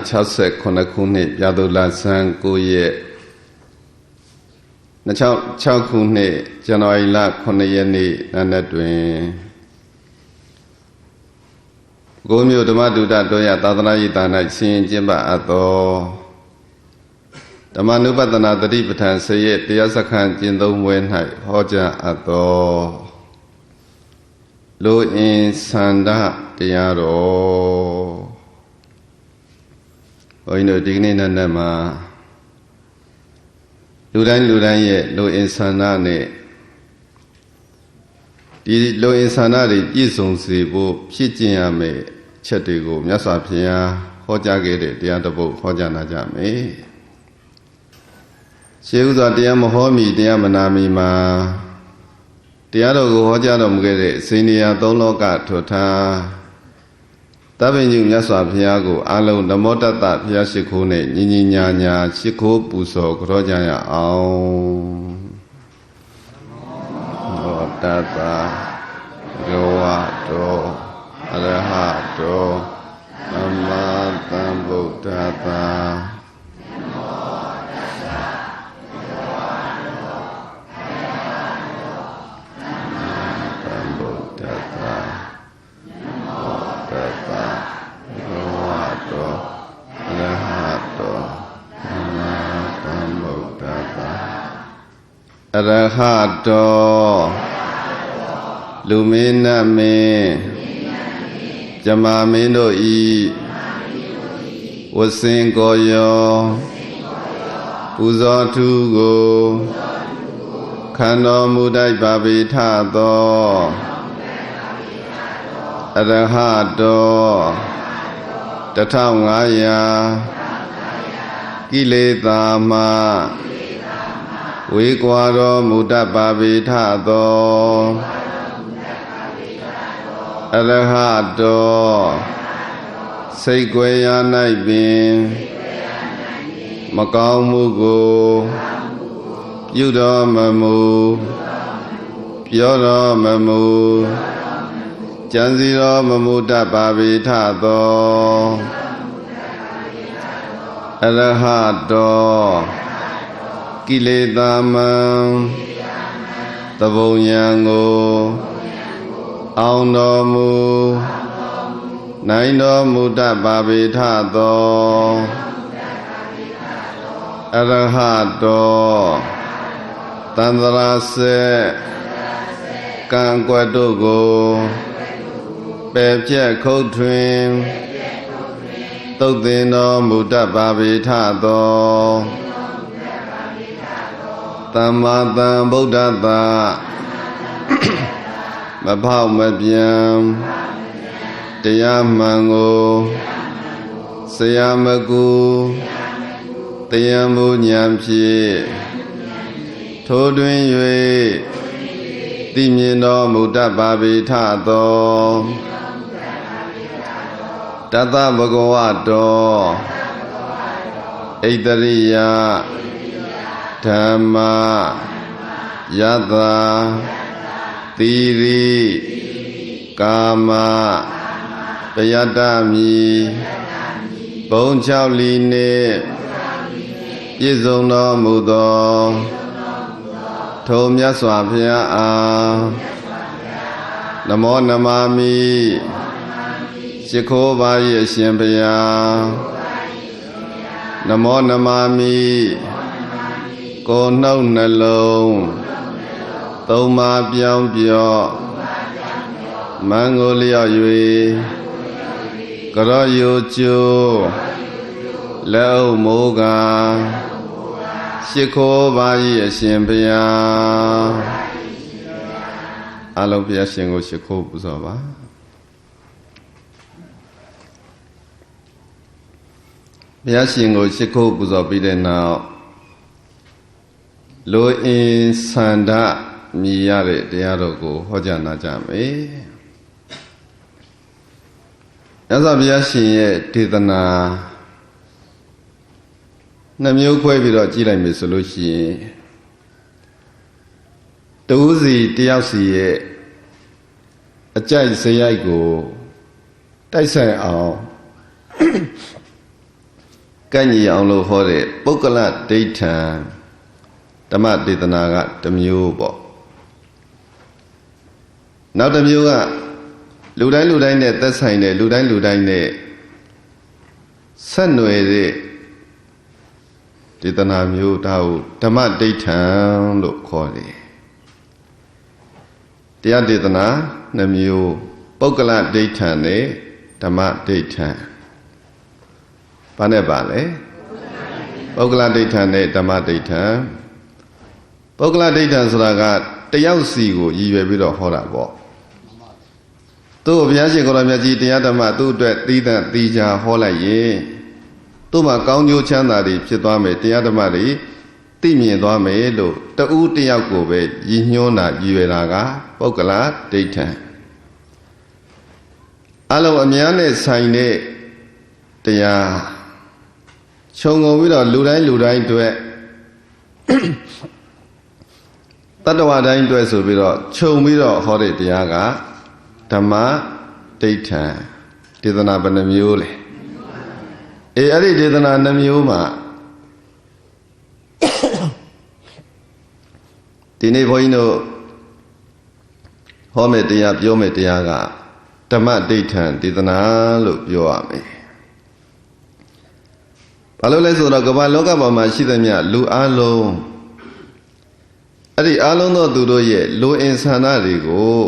1360ခုနှစ်ပြာသူလဆန်း9ရက်2006ခုနှစ်ဇန်နဝါရီလ9ရက်နေ့နံနက်တွင်ကိုမျိုးဓမ္မဒုဒတော်ရသာသနာ့ရေးတာ၌ဆင်ကျင့်ပအပ်သောဓမ္မနုပဒနာတတိပဋ္ဌာန်10ရက်တရားစခန်းကျင့်သုံးပွဲ၌ဟောကြားအပ်သောလိုအင်ဆန္ဒတရားတော်ဘုန်းကြီးတို့ဒီကနေ့နံနက်မှာလူတိုင်းရဲ့လိုအင်ဆန္ဒနဲ့ဒီလိုအင်ဆန္ဒတွေပြည့်စုံစေဖို့ဖြစ်ကျင့်ရမယ်ချက်တွေကိုမြတ်စွာဘုရားဟောကြားခဲ့တဲ့တရားတစ်ပုဒ်ဟောကြားနာကြမယ်ရှေးဥစွာတရားမဟောမီတရားမနာမီမှာတရားတော်ကိုဟောကြားတော်မူခဲ့တဲ့စေနေရာသုံးလောကထွထားတပည့်ညုမြတ်စွာဘုရားကိုအလုံးနမောတတ္တဘုရားရှိခိုးနဲ့ညီညီညာညာရှိခိုးပူဇော်ကြောကြရအောင်နမောတတ္တဘဂဝတောအရဟတောသမ္မာသမ္ဗုဒ္ဓတ္တအရဟတောလူမင်းနတ်မင်းဇမာမင်းတို့ဤဝဆင်ကိုယောပူဇော်ထုကိုခံတော်မူတတ်ပါပေထသောအရဟတော1500ကိလေသာမှဝေကွာတော်မူတတ်ပါပေထသောအရဟတောစိတ်ွယ်ရာ၌ပင်မကောင်းမှုကိုပြုတော်မမူပြောတော်မမူကြံစီတော်မမူတတ်ပါပေထသောအရဟတောကိလေသာမံသဘုံယံကိုအောင်တော်မူနိုင်တော်မူတတ်ပါပေထသောအရဟတောသန္တရာစေကံကွက်တို့ကိုပယ်ပြက်ခုတ်ထွင်သုတ်သင်တော်မူတတ်ပါပေထသောသမ္မာသမ္ဗုဒ္ဓတ္တမဖောက်မပြန်တရားမှန်ကိုဆရာမကူတရားမှုဉာဏ်ဖြင့်ထိုတွင်၍သိမြင်တော်မူတတ်ပါပေထသောတတ္တဗဂဝတောဣတရိယဓမ္မယတ္တသီရိကာမပယတ္တမိဘုံ6လီနှင့်ပြည့်စုံတော်မူသောထိုမြတ်စွာဘုရားအားနမောနမမိရှိခိုးပါ၏အရှင်ဘုရားနမောနမမိကိုယ်နှုတ်နှလုံးသုံးပါးပြောင်းပြော့မန်ကိုလျော့၍ကရော့ယိုကျိုးလက်အုပ်မိုးကရှိခိုးပါ၏အရှင်ဘုရားအလုံးဘုရားရှင်ကိုရှိခိုးပူဇော်ပါ ဘုရားရှင်ကိုရှိခိုးပူဇော်ပြီးတဲ့နောက်လိုအင်ဆန္ဒမြည်ရတဲ့တရားတော်ကိုဟောကြားနာကြမယ်။မြတ်စွာဘုရားရှင်ရဲ့ဒေသနာနှမျိုးခွဲပြီးတော့ကြည့်လိုက်မယ်ဆိုလို့ရှိရင်တဦးစီတယောက်စီရဲ့အကြိုက်စရိုက်ကိုတိုက်ဆိုင်အောင်ကန့်ညီအောင်လို့ဟောတဲ့ပုဂ္ဂလဒိဋ္ဌံဓမ္မဒေသနာကတစ်မျိုးပေါ့နောက်တစ်မျိုးကလူတိုင်းလူတိုင်းနဲ့သက်ဆိုင်တဲ့လူတိုင်းလူတိုင်းနဲ့ဆက်နွယ်တဲ့ဒေသနာမျိုးဒါကိုဓမ္မဒိဋ္ဌံလို့ခေါ်တယ်တရားဒေသနာနှမျိုးပုဂ္ဂလဒိဋ္ဌံနဲ့ဓမ္မဒိဋ္ဌံဘာနဲ့ပါလဲပုဂ္ဂလဒိဋ္ဌံနဲ့ဓမ္မဒိဋ္ဌံပုဂ္ဂလဒိဋ္ဌံဆိုတာကတယောက်စီကိုရည်ရွယ်ပြီးတော့ဟောတာပေါ့သူ့ဘုရားရှင်ကိုယ်တော်မြတ်ကြီးတရားဓမ္မသူ့အတွက်သီးသန့်သီးခြားဟောလိုက်ရင်သူ့မှာကောင်းကျိုးချမ်းသာတွေဖြစ်သွားမယ်တရားဓမ္မတွေသိမြင်သွားမယ်လို့တဦးတယောက်ကိုပဲရည်ညွှန်းတာရည်ရွယ်တာကပုဂ္ဂလဒိဋ္ဌံအလုံးအများနဲ့ဆိုင်တဲ့တရားခြုံငုံပြီးတော့လူတိုင်းလူတိုင်းအတွက်တတ္တဝါတိုင်းအတွက်ဆိုပြီးတော့ခြုံပြီးတော့ဟောတဲ့တရားကဓမ္မဒိဋ္ဌံဒေသနာဘယ်နှမျိုးလဲအဲ့ဒီဒေသနာနှမျိုးမှာဒီနေ့ဘုန်းကြီးတို့ဟောမယ့်တရားပြောမယ့်တရားကဓမ္မဒိဋ္ဌံဒေသနာလို့ပြောရမယ်ဘာလို့လဲဆိုတော့ကမ္ဘာလောကပေါ်မှာရှိသမျှလူအလုံးအဲ့ဒီအလုံးသောသူတို့ရဲ့လူအင်ဆန္ဒတွေကို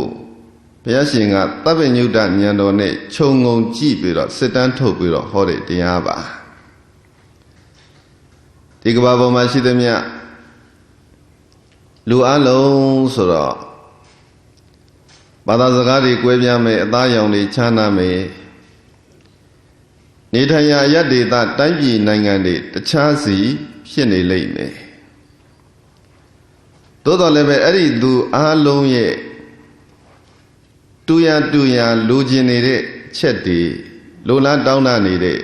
ဘုရားရှင်ကသဗ္ဗညုတဉာဏ်တော်နဲ့ခြုံငုံကြည့်ပြီးတော့စစ်တမ်းထုတ်ပြီးတော့ဟောတဲ့တရားပါဒီကမ္ဘာပေါ်မှာရှိသမျှလူအလုံးဆိုတော့ဘာသာစကားတွေကွဲပြားမယ်အသားရောင်တွေခြားနာမယ်နေထိုင်ရာအရပ်ဒေသတိုင်းပြည်နိုင်ငံတွေတခြားစီဖြစ်နေလိမ့်မယ်သို့တော်လည်းပဲအဲ့ဒီသူအားလုံးရဲ့တူရလိုချင်နေတဲ့ချက်တွေလိုလားတောင်းတနေတဲ့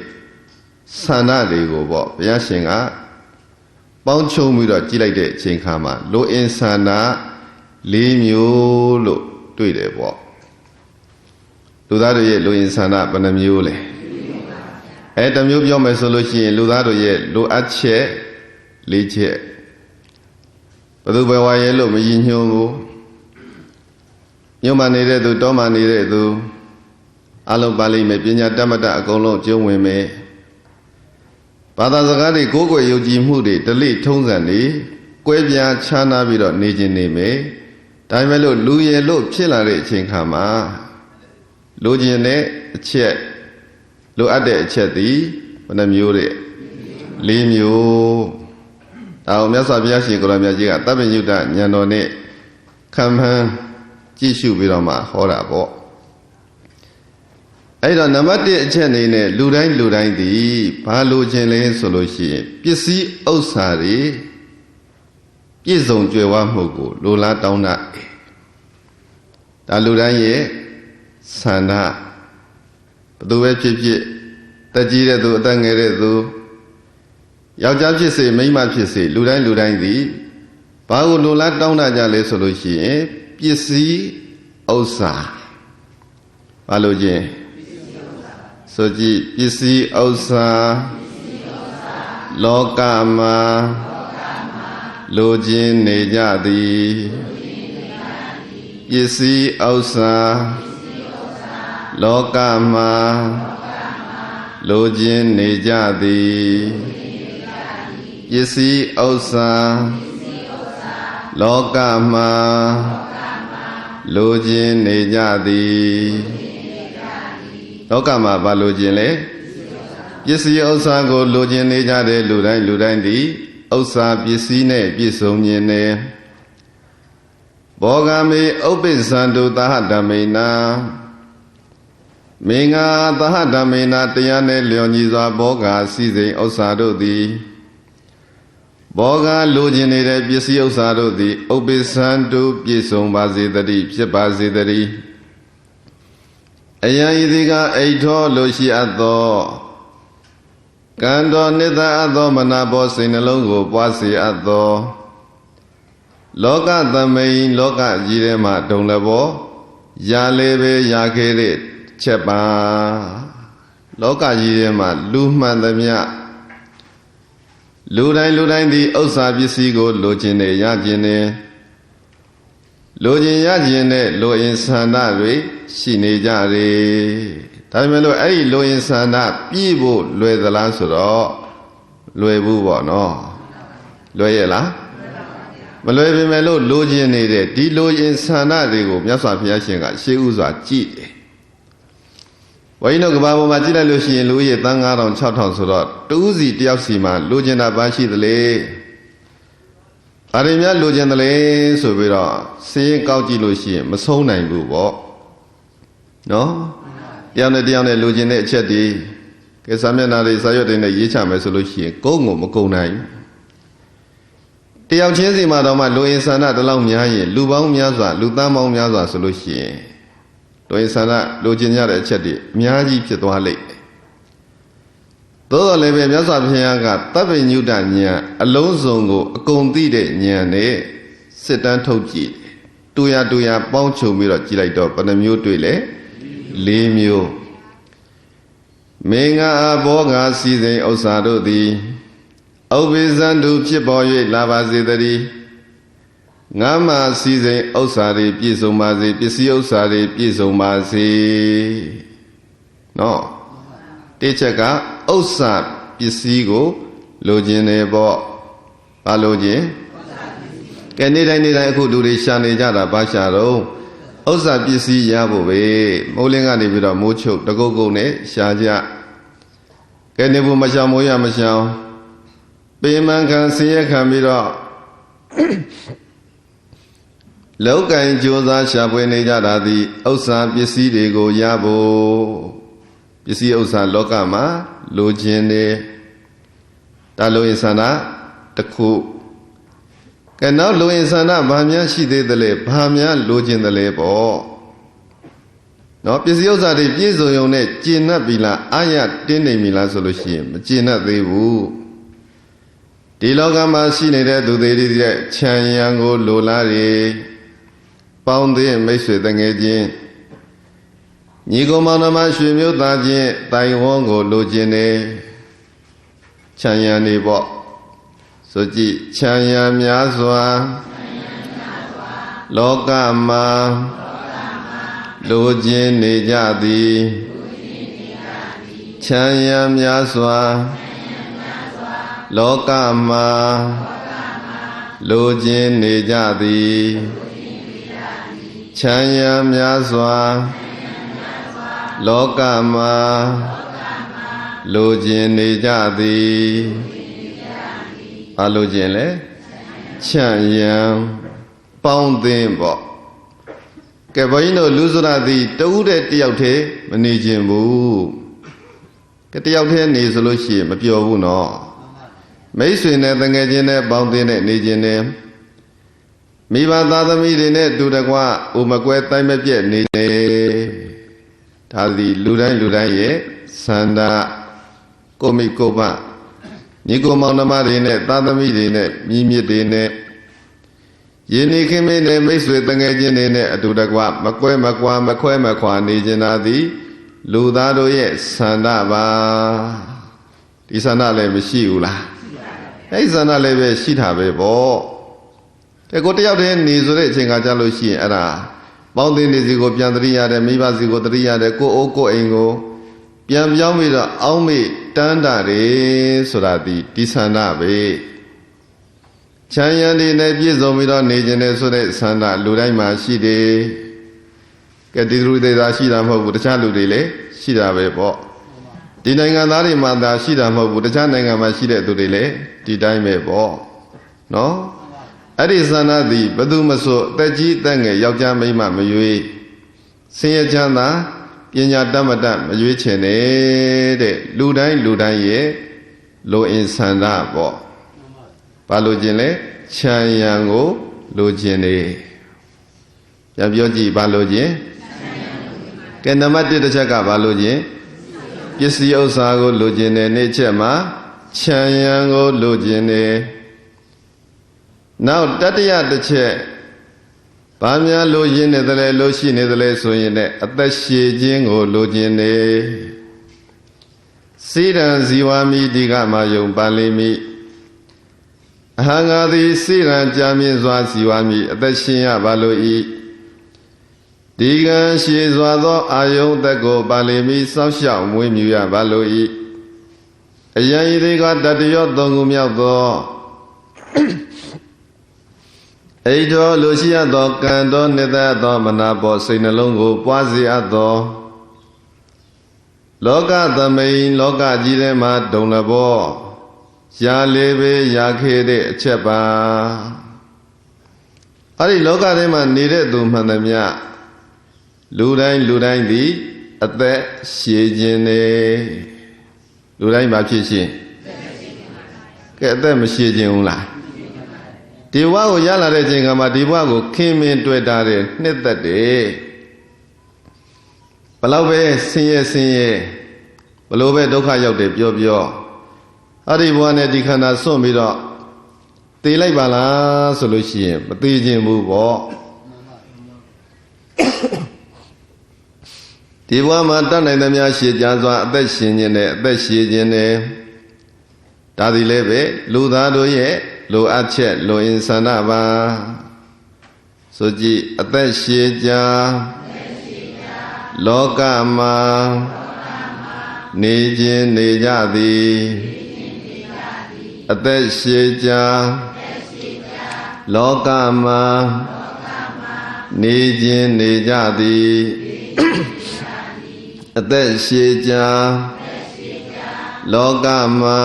ဆန္ဒတွေကိုပေါ့ဘုရားရှင်ကပေါင်းချုံပြီးတော့ကြည့်လိုက်တဲ့အချိန်ခါမှာလိုအင်ဆန္ဒ၄မျိုးလို့တွေ့တယ်ပေါ့လူသားတို့ရဲ့လိုအင်ဆန္ဒဘယ်နှမျိုးလဲတစ်မျိုးပြောမယ်ဆိုလို့ရှိရင်လူသားတို့ရဲ့လိုအပ်ချက်၄ချက်ဘယ်သူပဲဝါရဲလို့မရည်ညွှန်းဘူးမြို့မှာနေတဲ့သူတောမှာနေတဲ့သူအလုံးပါလိမ့်မယ်ပညာတတ်မတတ်အကုန်လုံးကျုံဝင်မယ်ဘာသာစကားတွေကိုယ်ကိုယ်ယုံကြည်မှုတွေဓလေ့ထုံးစံတွေကွဲပြားခြားနားပြီးတော့နေခြင်းနေမယ်ဒါပေမဲ့လို့လူရည်လို့ဖြစ်လာတဲ့အချိန်ခါမှာလိုချင်တဲ့အချက်လိုအပ်တဲ့အချက်သည်ဘယ်နှမျိုးတဲ့၄မျိုးဒါအောင်မြတ်စွာဘုရားရှင်ကိုယ်တော်မြတ်ကြီးကသဗ္ဗညုတဉာဏ်တော်နဲ့ခံမှန်းကြည့်ရှုပြီးတော့မှဟောတာပေါ့အဲ့တော့နံပါတ်1အချက်အနေနဲ့လူတိုင်းသည်ဘာလိုချင်လဲဆိုလို့ရှိရင်ပစ္စည်းဥစ္စာတွေပြည့်စုံကြွယ်ဝမှုကိုလိုလားတောင်းတဒါလူတိုင်းရဲ့ဆန္ဒဘသူပဲဖြစ်ဖြစ်တက်ကြီးတဲ့သူအသက်ငယ်တဲ့သူယောက်ျားဖြစ်စေမိန်းမဖြစ်စေလူတိုင်းသည်ဘာကိုလိုလားတောင်းတကြလဲဆိုလို့ရှိရင်ပစ္စည်းဥစ္စာဘာလို့ချင်းဆိုကြည့်ပစ္စည်းဥစ္စာလောကမှာလိုချင်နေကြသည်ပစ္စည်းဥစ္စာလောကမှာလိုချင်နေကြသည်ပစ္စည်းဥစ္စာလောကမှာလိုချင်နေကြသည်လောကမှာဘာလိုချင်လဲပစ္စည်းဥစ္စာကိုလိုချင်နေကြတဲ့လူတိုင်းသည်ဥစ္စာပစ္စည်းနဲ့ပြည့်စုံခြင်းနဲ့ဘောဂမေဥပ္ပစ္ဆန္တုသဟဓမ္မေနာ မေငါသဟဓမ္မေနာတရားနဲ့လျော်ညီစွာဘောဂစီစိန်ဥစ္စာတို့သည်ဘောဂလိုချင်နေတဲ့ပစ္စည်းဥစ္စာတို့သည်ဥပ္ပစ္စံတုပြည့်စုံပါစေတည်းဖြစ်ပါစေတည်းအယံဤသည်ကအိထောလိုရှိအပ်သောကံတော်နိသအပ်သောမနာဘောစိတ်နှလုံးကိုပွားစေအပ်သောလောကသမိန်လောကကြီးထဲမှဒုံလဘောရာလေပဲရာခဲ့တဲ့ချက်ပါလောကကြီးထဲမှာလူမှန်သမျှလူတိုင်းသည်ဥစ္စာပစ္စည်းကိုလိုချင်တယ်ရချင်တယ်လိုချင်ရချင်တဲ့လိုအင်ဆန္ဒတွေရှိနေကြတယ်ဒါပေမဲ့လို့အဲ့ဒီလိုအင်ဆန္ဒပြည့်ဖို့လွယ်သလားဆိုတော့လွယ်ဘူးပေါ့နော်လွယ်ရဲ့လားမလွယ်ပေမဲ့လို့လိုချင်နေတဲ့ဒီလိုအင်ဆန္ဒတွေကိုမြတ်စွာဘုရားရှင်ကရှေးဥစွာကြည့်တယ်ဘုန်းကြီးတို့ကဘာပေါ်မှာကြည့်လိုက်လို့ရှိရင်လူကြီးတန်း9000 6000ဆိုတော့တူးစီတယောက်စီမှာလိုချင်တာဘာရှိသလဲဘာတွေများလိုချင်သလဲဆိုပြီးတော့စည်ရင်ကောက်ကြည့်လို့ရှိရင်မဆုံးနိုင်ဘူးပေါ့နော်တယောက်နဲ့တယောက်နဲ့လိုချင်တဲ့အချက်တွေကိစ္စမျက်နှာတွေစာရွက်တွေနဲ့ရေးချမယ်ဆိုလို့ရှိရင်ကုန်းကိုမကုန်းနိုင်တယောက်ချင်းစီမှာတော့မှလိုရင်ဆန္ဒတလောက်များရင်လူပေါင်းများစွာလူသားပေါင်းများစွာဆိုလို့ရှိရင်လိုရင်ဆန္ဒလိုချင်ကြတဲ့အချက်တွေအများကြီးဖြစ်သွားလိမ့်မယ်သို့တော်လည်းပဲမြတ်စွာဘုရားကသဗ္ဗညုတဉာဏ်အလုံးစုံကိုအကုန်သိတဲ့ဉာဏ်နဲ့စစ်တမ်းထုတ်ကြည့်တူရပေါင်းချုပ်ပြီးတော့ကြည့်လိုက်တော့ဘယ်နှမျိုးတွေ့လဲ၄မျိုးမေငါဘောဂစီစိန်ဥစ္စာတို့သည်ဥပ္ပဇံတုဖြစ်ပေါ်၍လာပါစေတည်းငါမှစီစိန်ဥစ္စာတွေပြည့်စုံပါစေပစ္စည်းဥစ္စာတွေပြည့်စုံပါစေနော်တိချက်ကဥစ္စာပစ္စည်းကိုလိုချင်တယ်ပေါ့ဘာလိုချင်ကဲနေ့တိုင်းအခုလူတွေရှာနေကြတာဘာရှာတော့ဥစ္စာပစ္စည်းရဖို့ပဲမိုးလင်းကနေပြီးတော့မိုးချုပ်တကုတ်ကုတ်နဲ့ရှာကြကဲနေဘူးမရှောင်မိုးရမရှောင်ပေမန်ခံဆင်းရဲခံပြီးတော့လောကင်ကြိုးစားရှာဖွေနေကြတာသည်ဥစ္စာပစ္စည်းတွေကိုရဖို့ပစ္စည်းဥစ္စာလောကမှာလိုချင်တယ်ဒါလိုရင်ဆန္ဒတစ်ခုကဲနောက်လိုရင်ဆန္ဒဘာများရှိသေးသလဲဘာများလိုချင်သလဲပေါ့နော်ပစ္စည်းဥစ္စာတွေပြည့်စုံုံနဲ့ကျင့်납ပြီလားအာရတင်းနေပြီလားဆိုလို့ရှိရင်မကျင့်납သေးဘူးဒီလောကမှာရှိနေတဲ့သူတွေရဲ့ခြံရံကိုလိုလားတွေပေါင်းသင်းမိတ်ဆွေတငယ်ချင်းညီကောင်မောင်နှမရွှေမျိုးသားချင်းတိုင်ဝန်းကိုလိုချင်တယ်ခြံရံနေပေါ့ဆိုကြည့်ခြံရံများစွာလောကမှာလိုချင်နေကြသည်ခြံရံများစွာလောကမှာလိုချင်နေကြသည်ခြံရံများစွာလောကမှာလိုချင်နေကြသည်ဘာလိုချင်လဲခြံရံပေါင်းသင်းပေါ့ကဲဘုန်းကြီးတို့လူစရသည်တဦးတည်းတယောက်တည်းမနေခြင်းဘူးကဲတယောက်တည်းနေဆိုလို့ရှိရင်မပျော်ဘူးနော်မိတ်ဆွေနဲ့တငယ်ချင်းနဲ့ပေါင်းသင်းနဲ့နေခြင်းနဲ့မိဘသားသမီးတွေနဲ့တူတကွဥမကွဲတိုင်းမပြည့်နေလေဒါသည်လူတိုင်းရဲ့ဆန္ဒကိုမိကိုမညီကိုမောင်နှမတွေနဲ့သားသမီးတွေနဲ့မြည်မြစ်တွေနဲ့ယင်းနေခင်မင်းနဲ့မိတ်ဆွေတငယ်ချင်းတွေနဲ့အတူတကွမကွဲမကွာမခွဲမခွာနေခြင်းသာသည်လူသားတို့ရဲ့ဆန္ဒပါဒီဆန္ဒလည်းမရှိဘူးလားအဲ့ဆန္ဒလည်းပဲရှိတာပဲပေါ့ကဲကိုတယောက်တည်းနေဆိုတဲ့အချိန်ကကြာလို့ရှိရင်အဲ့ဒါပေါင်းသင်းနေစီကိုပြန်သတိရတယ်မိဘစီကိုသတိရတယ်ကိုအိုးကိုအိမ်ကိုပြန်ပြောင်းပြီးတော့အောင်းမေ့တန်းတာတယ်ဆိုတာဒီဆန္ဒပဲချမ်းရံတွေနဲ့ပြည့်စုံပြီးတော့နေခြင်းနဲ့ဆိုတဲ့ဆန္ဒလူတိုင်းမှာရှိတယ်ကဲဒီလူတွေသာရှိတာမဟုတ်ဘူးတခြားလူတွေလည်းရှိတာပဲပေါ့ဒီနိုင်ငံသားတွေမှာသာရှိတာမဟုတ်ဘူးတခြားနိုင်ငံမှာရှိတဲ့သူတွေလည်းဒီတိုင်းပဲပေါ့နော်အဲ့ဒီဆန္ဒသည်ဘယ်သူမဆိုအသက်ကြီးအသက်ငယ်ယောက်ျားမိန်းမမရွေးဆင်းရဲချမ်းသာ ညာတမတမရွေးချင်တဲ့လူတိုင်းရဲ့လိုအင်ဆန္ဒပေါ့ဘာလို့ခြင်းလဲချမ်းရံကိုလိုခြင်းနေပြန်ပြောကြည့်ဘာလို့ခြင်းကဲနံပါတ်1တစ်ချက်ကဘာလို့ခြင်းပစ္စည်းဥစ္စာကိုလိုခြင်းနေနေ့ချက်မှာချမ်းရံကိုလိုခြင်းနေနောက်တတိယတစ်ချက်ဘာများလိုရင်းနေတယ်လဲလိုရှိနေတယ်လဲဆိုရင်လည်းအသက်ရှည်ခြင်းကိုလိုခြင်းနေစိရန်ဇီဝမိဒီကမာယုံပါဠိမိအဟံငါသည်စိရန်ကြာမြင့်စွာဇီဝမိအသက်ရှင်ရပါလို့ဤဒီကံရှည်စွာသောအာယုံသက်ကိုပါဠိမိစောင့်ရှောက်မွေးမြူရပါလို့ဤအယံဤဒီကတတရောသုံးခုမြောက်သောအိတောလိုရှိရသောကံတော်နှစ်သက်သောမနာပေါ်စိတ်နှလုံးကိုပွားစေအပ်သောလောကသမိန်လောကကြီးထဲမှာဒုံလဘောရာလေးပဲရာခေတဲ့အချက်ပါအဲ့ဒီလောကထဲမှာနေတဲ့သူမှန်သမျှလူတိုင်းသည်အသက်ရှည်ခြင်းနေလူတိုင်းဘာဖြစ်ရှင်ကဲအသက်မရှည်ခြင်းဘူးလားဒီဘဝကိုရလာတဲ့ချိန်ကမှဒီဘဝကိုခင်မင်တွေ့တာတဲ့နှစ်သက်တယ်ဘလောက်ပဲဆင်းရဲဘလို့ပဲဒုက္ခရောက်တယ်ပြောအဲ့ဒီဘဝနဲ့ဒီခန္ဓာစွန့်ပြီးတော့တည်လိုက်ပါလားဆိုလို့ရှိရင်မတည်ခြင်းဘူးပေါ့ဒီဘဝမှာတတ်နိုင်သမျှရှည်ကြစွာအသက်ရှင်ခြင်းနဲ့အသက်ရှည်ခြင်းနဲ့ဒါဒီလည်းပဲလူသားတို့ရဲ့လိုအပ်ချက်လိုအင်ဆန္ဒပါဆိုကြည့်အသက်ရှည်ကြလောကမှာနေခြင်းနေကြသည်အသက်ရှည်ကြလောကမှာနေခြင်းနေကြသည်အသက်ရှည်ကြလောကမှာ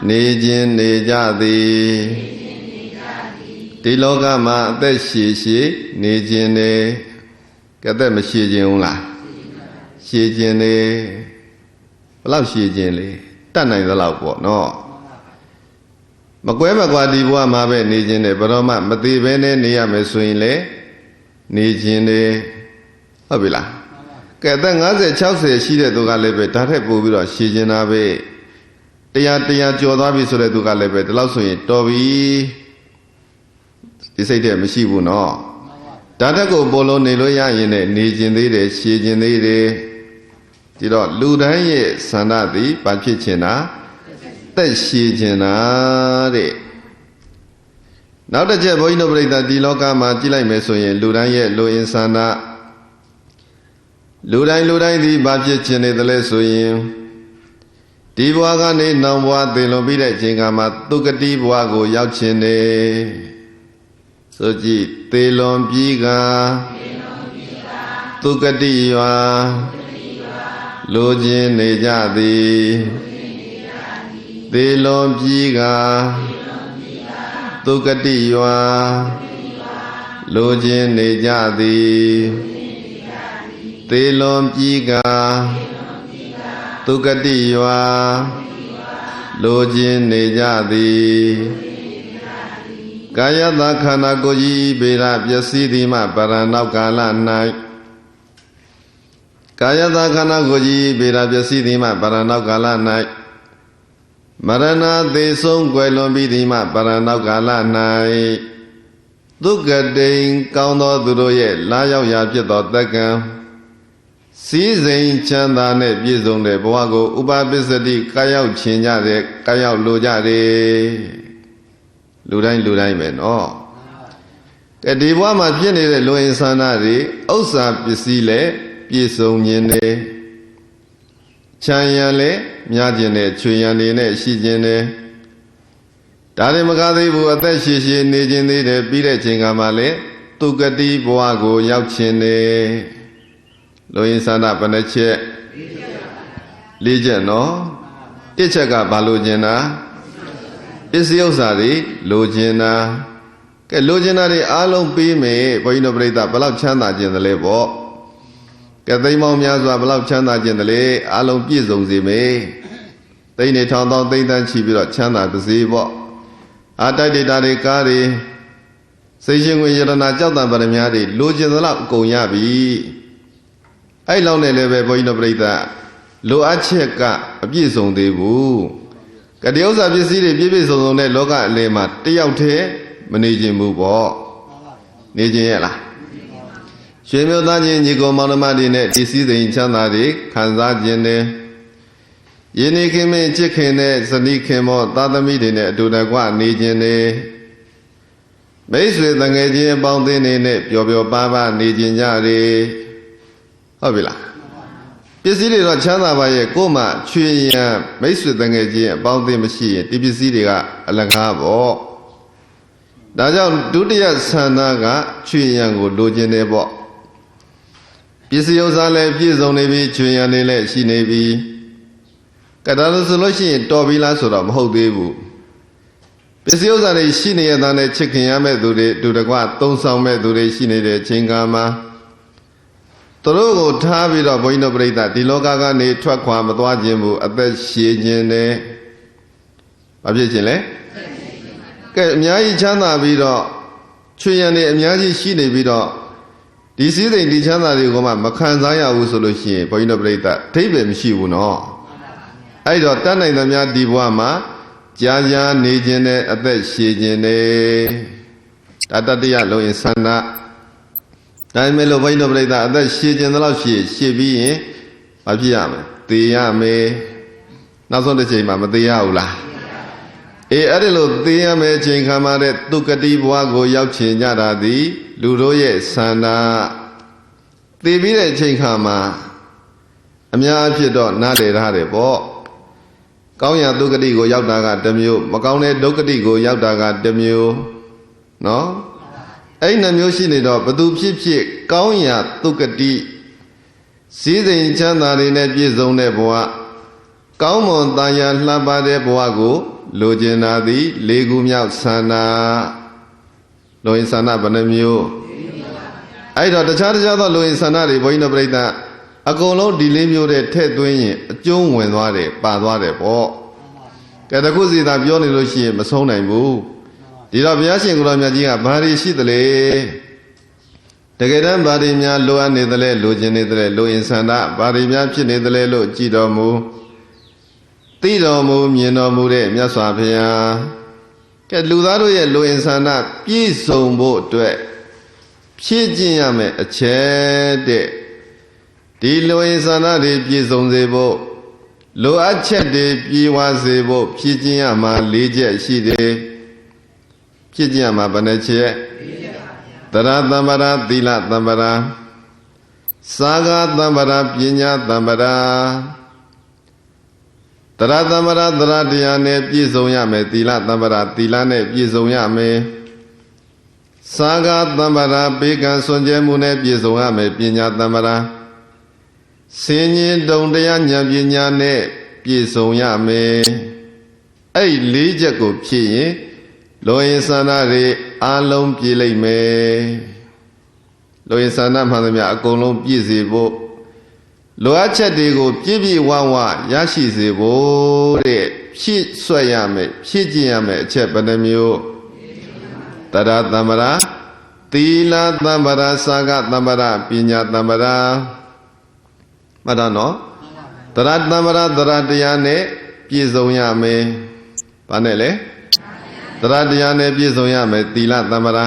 နေခြင်းနေကြသည်ဒီလောကမှာအသက်ရှည်နေခြင်းနေကဲအသက်မရှည်ခြင်းဘူးလားရှည်ခြင်းနေဘယ်လောက်ရှည်ခြင်းလဲတတ်နိုင်သလောက်ပေါ့နော်မကွဲမကွာဒီဘဝမှာပဲနေခြင်းနေဘယ်တော့မှမသေးဘဲနဲ့နေရမယ်ဆိုရင်လေနေခြင်းနေဟုတ်ပြီလားကဲအသက်50 60ရှိတဲ့သူကလည်းပဲဒါထက်ပိုပြီးတော့ရှည်ခြင်းတာပဲတရားကြော်သွားပြီဆိုတဲ့သူကလည်းပဲဒီလောက်ဆိုရင်တော်ပြီဒီစိတ်ထဲမရှိဘူးနော်ဒါတက်ကိုပို့လို့နေလို့ရရင်လည်းနေခြင်းသေးတယ်ရှည်ခြင်းသေးတယ်ဒီတော့လူတိုင်းရဲ့ဆန္ဒသည်ဘာဖြစ်ခြင်းတာသက်ရှည်ခြင်းတာတဲ့နောက်တစ်ချက်ဘုန်းကြီးတို့ပြိဿဒီလောကမှာကြည့်လိုက်မယ်ဆိုရင်လူတိုင်းရဲ့လူအင်ဆန္ဒလူတိုင်းသည်ဘာဖြစ်ခြင်းနေတယ်လဲဆိုရင်ဒီဘဝကနေနောင်ဘဝသေလွန်ပြီးတဲ့ချိန်ကမှသုဂတိဘဝကိုရောက်ခြင်းနေဆိုကြည့်သေလွန်ပြီးကသုဂတိရွာလိုခြင်းနေကြသည်သေလွန်ပြီးကသုဂတိရွာလိုခြင်းနေကြသည်သေလွန်ပြီးကသုဂတိရွာလိုခြင်းနေကြသည်ကာယတခန္ဓာကိုယ်ကြီးဗေဒပျက်စီးသည်မှပရဏောကာလ၌ကာယတခန္ဓာကိုယ်ကြီးဗေဒပျက်စီးသည်မှပရဏောကာလ၌မရဏသေဆုံးကွယ်လွန်ပြီးသည်မှပရဏောကာလ၌သုဂတိံကောင်းသောသူတို့ရဲ့လာရောက်ရာဖြစ်သောတက္ကံစည်းစိမ်ချမ်းသာနဲ့ပြည့်စုံတဲ့ဘဝကိုဥပပစ္စတိကာရောက်ခြင်းကြတဲ့ကာရောက်လိုကြတယ်လူတိုင်းပဲနော်ကဲဒီဘဝမှာဖြစ်နေတဲ့လူအင်ဆန္ဒတွေဥစ္စာပစ္စည်းလည်းပြည့်စုံခြင်းနဲ့ချမ်းရံလည်းများခြင်းနဲ့ချွေရံနေနဲ့ရှိခြင်းနဲ့ဒါတွေမကားသေးဘူးအသက်ရှည်နေခြင်းသေးတယ်ပြီးတဲ့ချိန်ကမှလည်းသူဂတိဘဝကိုရောက်ခြင်းနဲ့လူရင်းဆန္ဒဘယ်နှချက်၄ချက်နော်တစ်ချက်ကဘာလိုချင်တာပစ္စည်းဥစ္စာတွေလိုချင်တာကဲလိုချင်တာတွေအားလုံးပြီးမယ်ဘုန်းကြီးတို့ပြိဿဘယ်လောက်ချမ်းသာခြင်းသလဲပေါ့ cái tây mong nhà doa bao chăn ta chuyện đấy along biết dùng gì mấy tây này thằng tao tây tan chỉ biết là chăn ta gì bỏ đại đi đại đi cả đi xây dựng người dân là cháu ta bảo nhà đi lúa chân là cùng nhà bị ai lâu này lại về bồi nó bồi ta lúa ăn chết cả biết dùng gì bu cái điều gì biết gì để biết dùng này lúa cả lấy mà tiêu thế mà này chuyện bu bỏ này chuyện là chuyện miêu tả chuyện gì cũng mang mà đi này đi xây dựng chăn ta đi khán giả chuyện này yên này khi mình chỉ khi này sinh đi khi mà ta tâm đi này đồ này qua này chuyện này mấy sự thằng nghe chuyện bao tiền này biểu biểu ba ba này chuyện nhà điဟုတ်ပြီလားပစ္စည်းတွေတော့ချမ်းသာပါရဲ့ကို့မှာချွေရန်မိတ်ဆွေတငယ်ချင်းအပေါင်းအသင်းမရှိရင်ဒီပစ္စည်းတွေကအလကားပေါ့ဒါကြောင့်ဒုတိယဆန္ဒကချွေရန်ကိုလိုချင်တယ်ပေါ့ပစ္စည်းဥစ္စာလည်းပြည့်စုံနေပြီချွေရန်တွေလည်းရှိနေပြီကဒါလို့ဆိုလို့ရှိရင်တော်ပြီလားဆိုတော့မဟုတ်သေးဘူးပစ္စည်းဥစ္စာတွေရှိနေရတဲ့ချစ်ခင်ရမဲ့သူတွေတူတကွသုံးဆောင်မဲ့သူတွေရှိနေတဲ့အချိန်ကမှာသူတို့ကိုထားပြီးတော့ဘုန်းကြီးတို့ပြိဿဒီလောကကနေထွက်ခွာမသွားခြင်းဘူးအသက်ရှည်ခြင်းနဲ့မဖြစ်ခြင်းလေကဲအများကြီးချမ်းသာပြီးတော့ချွေရံနေအများကြီးရှိနေပြီးတော့ဒီစည်းစိမ်ဒီချမ်းသာတွေကိုမှမခံစားရဘူးဆိုလို့ရှိရင်ဘုန်းကြီးတို့ပြိဿအဓိပ္ပာယ်မရှိဘူးနော်အဲ့တော့တတ်နိုင်သမျှဒီဘဝမှာကြာကြာနေခြင်းနဲ့အသက်ရှည်ခြင်းနဲ့ဒါတတ္တရလုံးရင်ဆန္ဒဒါပေမဲ့လို့ဘုန်းကြီးတို့ပြိဿအသက်ရှည်ခြင်းတော့ရှည်ပြီးရင်မဖြစ်ရမယ်သေရမယ်နောက်ဆုံးတစ်ချိန်မှာမသေရဘူးလားအဲ့ဒီလိုသေရမယ်အချိန်ခါမှာတဲ့သူကတိဘဝကိုရောက်ချင်ကြတာဒီလူတို့ရဲ့ဆန္ဒသေပြီးတဲ့အချိန်ခါမှာအများအဖြစ်တော့နားလည်ထားတယ်ပေါ့ကောင်းရာဒုက္ခတိကိုရောက်တာကတစ်မျိုးမကောင်းတဲ့ဒုက္ခတိကိုရောက်တာကတစ်မျိုးနော်အဲ့နှမျိုးရှိနေတော့ဘသူဖြစ်ဖြစ်ကောင်းရာဒုက္ခတိစည်းစိမ်ချမ်းသာတွေနဲ့ပြည့်စုံတဲ့ဘဝကောင်းမွန်သာယာလှပတဲ့ဘဝကိုလိုချင်တာသည်၄ခုမြောက်ဆန္ဒလိုရင်ဆန္ဒဘယ်နှမျိုးအဲ့တော့တခြားသောလိုရင်ဆန္ဒတွေဘုန်းကြီးတို့ပြိဿအကုန်လုံးဒီလေးမျိုးတဲ့ထည့်သွင်းရင်အကျုံးဝင်သွားတယ်ပါသွားတယ်ပေါ့ကဲတခုစီသာပြောနေလို့ရှိရင်မဆုံးနိုင်ဘူးဒီတော့ဘုရားရှင်ကိုယ်တော်မြတ်ကြီးကဘာတွေရှိသလဲတကယ်တမ်းဘာတွေများလိုအပ်နေသလဲလိုချင်နေသလဲလိုရင်ဆန္ဒဘာတွေများဖြစ်နေသလဲလို့ကြည်တော်မူသိတော်မူမြင်တော်မူတဲ့မြတ်စွာဘုရားကဲလူသားတို့ရဲ့လိုရင်ဆန္ဒပြည့်စုံဖို့အတွက်ဖြည့်ကျင့်ရမယ်အချက်တဲ့ဒီလိုရင်ဆန္ဒတွေပြည့်စုံစေဖို့လိုအပ်ချက်တွေပြည့်ဝစေဖို့ဖြည့်ကျင့်ရမှာ၄ချက်ရှိတယ်ဖြည့်ကျင့်ရမှာဘယ်နှချက်သရသမ္ပရာသီလသမ္ပရာစာဂသမ္ပရာပညာသမ္ပရာသရသမ္ပရာသရတရားနဲ့ပြည့်စုံရမယ်သီလသမ္ပရာသီလနဲ့ပြည့်စုံရမယ်စာဂသမ္ပရာဘေကံစွန့်ကြဲမှုနဲ့ပြည့်စုံရမယ်ပညာသမ္ပရာစင်ញင်တုံတရားဉာဏ်ပညာနဲ့ပြည့်စုံရမယ်အဲ့၄ချက်ကိုဖြည့်ရင်လိုရင်ဆန္ဒတွေအလုံးပြည့်လိမ့်မယ်လိုရင်ဆန္ဒမှန်သမျှအကုန်လုံးပြည့်စေဖို့လိုအပ်ချက်တွေကိုပြည့်ပြည့်ဝဝရရှိစေဖို့တဲ့ဖြည့်ဆွတ်ရမယ်ဖြည့်ကျင့်ရမယ်အချက်ဘယ်နှမျိုးတရသမ္ပရာသီလသမ္ပရာစာဂသမ္ပရာပညာသမ္ပရာမှတ်တော့နော်တရသမ္ပရာတရတရားနဲ့ပြည့်စုံရမယ်ဘာနဲ့လဲတရတရားနဲ့ပြည့်စုံရမယ်သီလသမ္ပရာ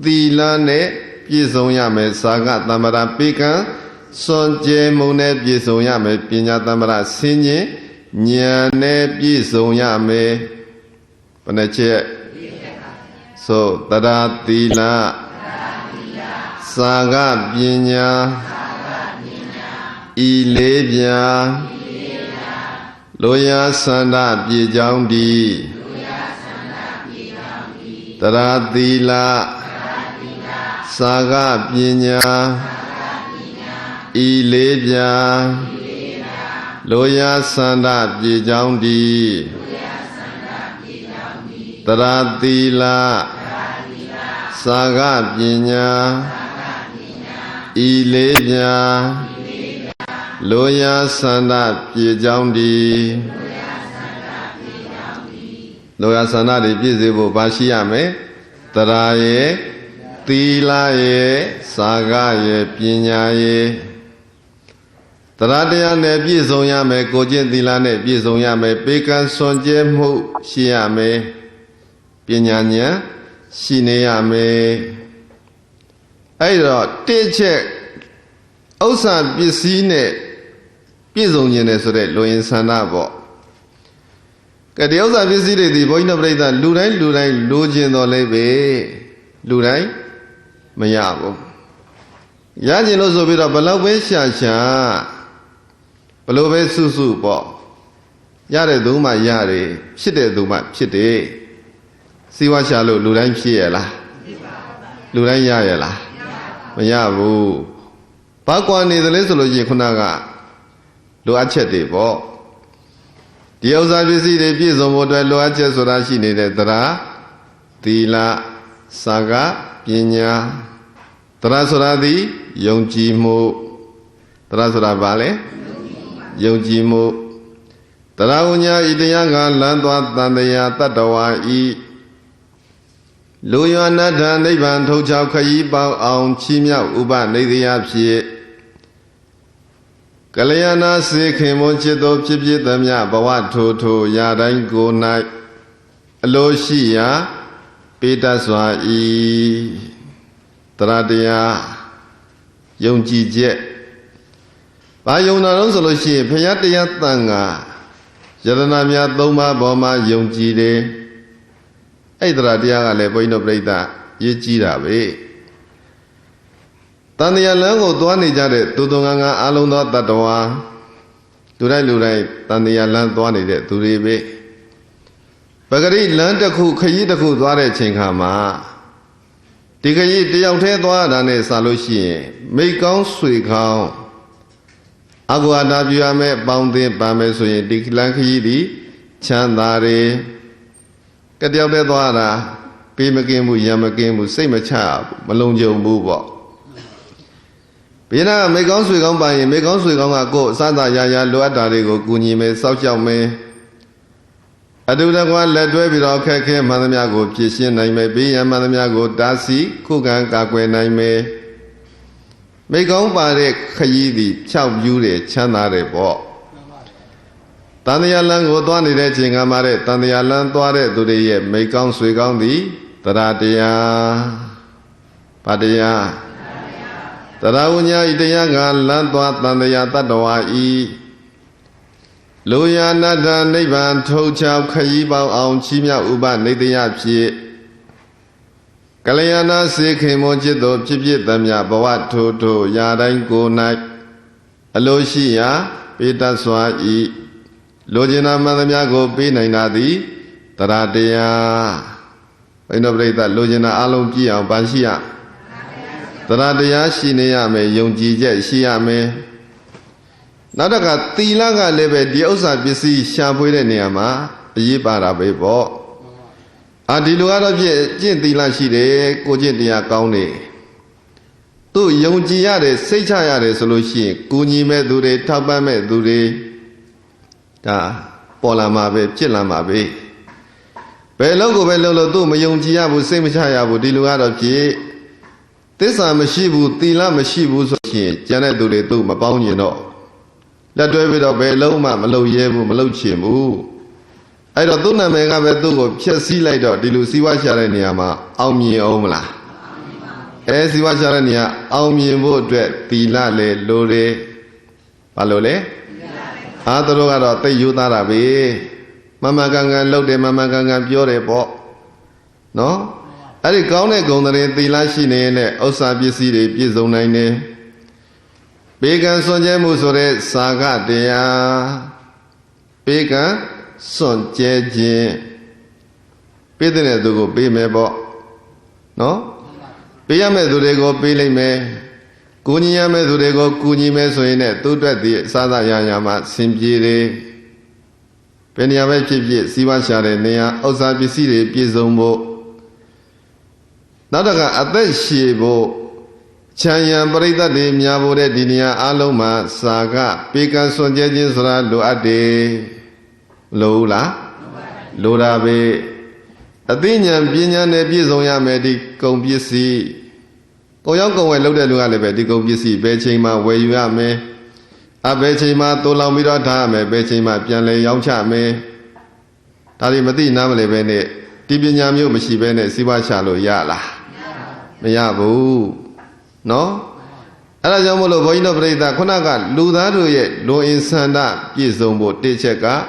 သီလနဲ့ပြည့်စုံရမယ်စာဂသမ္ပရာပေကံစွန့်ကြဲမှုနဲ့ပြည့်စုံရမယ်ပညာသမ္ပရာဆင်းခြင်းဉာဏ်နဲ့ပြည့်စုံရမယ်ဘယ်နှချက်ဆိုတရသီလစာဂပညာဤလေးပြာလိုရာဆန္ဒပြေကြောင်းဒီတရသီလစာဂပညာဤလေးပြာလိုရာဆန္ဒပြေကြောင်းဒီတရသီလစာဂပညာဤ ဤလေးပြလိုရာဆန္ဒပြေကြောင်းဒီလိုရာဆန္ဒတွေပြည့်စုံဖို့ဘာရှိရမလဲတရားရဲ့သီလရဲ့စာကရဲ့ပညာရဲ့တရားတရားနဲ့ပြည့်စုံရမယ်ကိုကျင့်သီလနဲ့ပြည့်စုံရမယ်ပေကံစွန့်ကြဲမှုရှိရမယ်ပညာဉာဏ်ရှိနေရမယ်အဲ့တော့တစ်ချက်ဥစ္စာပစ္စည်းနဲ့ပြည့်စုံခြင်းနဲ့ဆိုတဲ့လူရင်ဆန္ဒပေါ့ကဲဒီဥစ္စာပစ္စည်းတွေဒီဘုန်းကြီးတို့ပြိဿလူတိုင်းလိုချင်တော်လဲပဲလူတိုင်းမရဘူးရကျင်လို့ဆိုပြီးတော့ဘလောက်ပဲရှာဘလို့ပဲစုပေါ့ရတဲ့သူမှရတယ်ဖြစ်တဲ့သူမှဖြစ်တယ်စီဝါရှာလို့လူတိုင်းဖြစ်ရလားလူတိုင်းရရလားမရဘူးဘာကွာနေသလဲဆိုလို့ရှိရင်ခုနကလိုအပ်ချက်တွေပေါ့ဒီဥစ္စာပစ္စည်းတွေပြည့်စုံဖို့အတွက်လိုအပ်ချက်ဆိုတာရှိနေတဲ့တရားသီလစာကပညာတရားဆိုတာသည်ယုံကြည်မှုတရားဆိုတာဘာလဲယုံကြည်မှုတရားဝညာဤတရားကလမ်းသွားတန်တရားတတ္တဝါဤလူယအနတ္ထနိဗ္ဗာန်ထုတ်ချောက်ခရီးပေါအောင်ချီးမြှောက်ဥပနိဒေယဖြစ်ကလျာဏစေခင်မွန်จิตတော်ဖြစ်ဖြစ်သမျှဘဝထိုရာတိုင်းကို၌အလိုရှိရာပေတတ်စွာဤတရားတရားယုံကြည်ချက်ဘာယုံတာလို့ဆိုလို့ရှိရင်ဘုရားတရားတန်ခါယတနာများ၃ပါးပေါ်မှာယုံကြည်တယ်အဲ့တရားတရားကလည်းဘုန်းကြီးတို့ပြိဿရေးကြည့်တာပဲတန်တရားလမ်းကိုသွားနေကြတဲ့သူငါအလုံးသောတတ္တဝါလူတိုင်းတန်တရားလမ်းသွားနေတဲ့သူတွေပဲပဂရိလမ်းတစ်ခုခရီးတစ်ခုသွားတဲ့ချိန်ခါမှာဒီခရီးတယောက်တည်းသွားတာနဲ့စလို့ရှိရင်မိကောင်းဆွေကောင်းအကွာတာပြရမယ်ပေါင်းသင်းပါမယ်ဆိုရင်ဒီလမ်းခရီးဒီချမ်းသာတယ်ကတယောက်တည်းသွားတာပေးမကင်းဘူးရံမကင်းဘူးစိတ်မချဘူးမလုံခြုံဘူးပေါ့ဘေးနာမိကောင်းဆွေကောင်းပါရင်မိကောင်းဆွေကောင်းကကိုယ်အစသာရာလိုအပ်တာတွေကိုကူညီမယ်စောင့်ရှောက်မယ်အတူတကွလက်တွဲပြီးတော့ခက်ခဲမှန်သမျှကိုဖြည့်ရှင်းနိုင်မယ်ဘေးရန်မှန်သမျှကိုတားဆီးခုခံကာကွယ်နိုင်မယ်မိကောင်းပါတဲ့ခရီးသည်ဖြောက်ပြူးတယ်ချမ်းသာတယ်ပေါ့တန်တရားလမ်းကိုသွားနေတဲ့ချိန်ကမှတဲ့တန်တရားလမ်းသွားတဲ့သူတွေရဲ့မိကောင်းဆွေကောင်းသည်တရားတရားဗတရားတရားဝညာဤတရားကလမ်းသွားတန်တရားတတ္တဝါဤလူယအနတ္တနိဗ္ဗာန်ထုတ်ချောက်ခရီးပေါအောင်ချီးမြှောက်ဥပနိဒေယဖြစ်ကလျာဏစေခင်မွန်จิตတော်ဖြစ်ဖြစ်သမျှဘဝထိုရာတိုင်းကို၌အလိုရှိရာပေတတ်စွာဤလိုချင်တာမှန်သမျှကိုပေးနိုင်တာသည်တရားတရားဘိန်းတော်ပြိဿလိုချင်တာအလုံးပြည့်အောင်ပါရှိရတရားတရားရှိနေရမယ်ယုံကြည်ချက်ရှိရမယ်နောက်တစ်ခါသီလကလည်းပဲဒီဥစ္စာပစ္စည်းရှာဖွေတဲ့နေရာမှာအရေးပါတာပဲပေါ့ဒီလိုကတော့ကျင့်သီလရှိတယ်ကိုကျင့်တရားကောင်းတယ်သူယုံကြည်ရတယ်စိတ်ချရတယ်ဆိုလို့ရှိရင်ကိုညီမဲ့သူတွေထောက်ပံ့မဲ့သူတွေဒါပေါ်လာမှာပဲဖြစ်လာမှာပဲဘယ်လောက်ကိုပဲလှုပ်လို့သူမယုံကြည်ရဘူးစိတ်မချရဘူးဒီလိုကတော့ဖြစ်သစ္စာမရှိဘူးသီလမရှိဘူးဆိုရင်ကျန်တဲ့သူတွေသူမပေါင်းကျင်တော့လက်တွဲပြီးတော့ဘယ်လုံးမှမလုပ်ရဲဘူးမလုပ်ချင်ဘူးအဲ့တော့သူ့နာမည်ကပဲသူ့ကိုဖျက်ဆီးလိုက်တော့ဒီလိုစီးပွားရှာတဲ့နေရာမှာအောင်မြင်အောင်မလားစီးပွားရှာတဲ့နေရာအောင်မြင်ဖို့အတွက်သီလလေလိုတယ်ဘာလို့လဲသူတို့ကတော့သိယူသားတာပဲမမကန်ကန်လှုပ်တယ်မမကန်ကန်ပြောတယ်ပေါ့နော်အဲ့ဒီကောင်းတဲ့ဂုဏ်တွေသီလရှိနေရင်လည်းဥစ္စာပစ္စည်းတွေပြည့်စုံနိုင်တယ်ပေကံစွန့်ကြဲမှုဆိုတဲ့စာကတရားပေကံစွန့်ကြဲခြင်းပေးတဲ့သူကိုပေးမယ်ပေါ့နော်ပေးရမယ့်သူတွေကိုပေးလိုက်မယ်ကူညီရမယ့်သူတွေကိုကူညီမယ်ဆိုရင်လည်းသူ့အတွက်ဒီအစားအစာရာမှာဆင်ပြေတယ်ဘယ်နေရာပဲဖြစ်ဖြစ်စီးပွားရှာတဲ့နေရာဥစ္စာပစ္စည်းတွေပြည့်စုံဖို့နောက်တစ်ခါအသက်ရှည်ဖို့ Chanya Parita de Miabore Dinia Aloma Saga Pika Sonjajin Sura Luade Lola Lorabe Athenian Binya Nebizoya Medic Compisi Koyako and Loda Lualebe, the Compisi, Bechima, where you are me. A Bechima, Tola Mirata, Bechima, Pianle, Yaucha me. Tarimati Namalebene, Tibinyamio Mishibene, Siwa Shalo Yala. Meyabu. No? Alajamolo Boino Breda, Konaga, Ludaru yet, Lo Insanda, Pizombo, Techeka,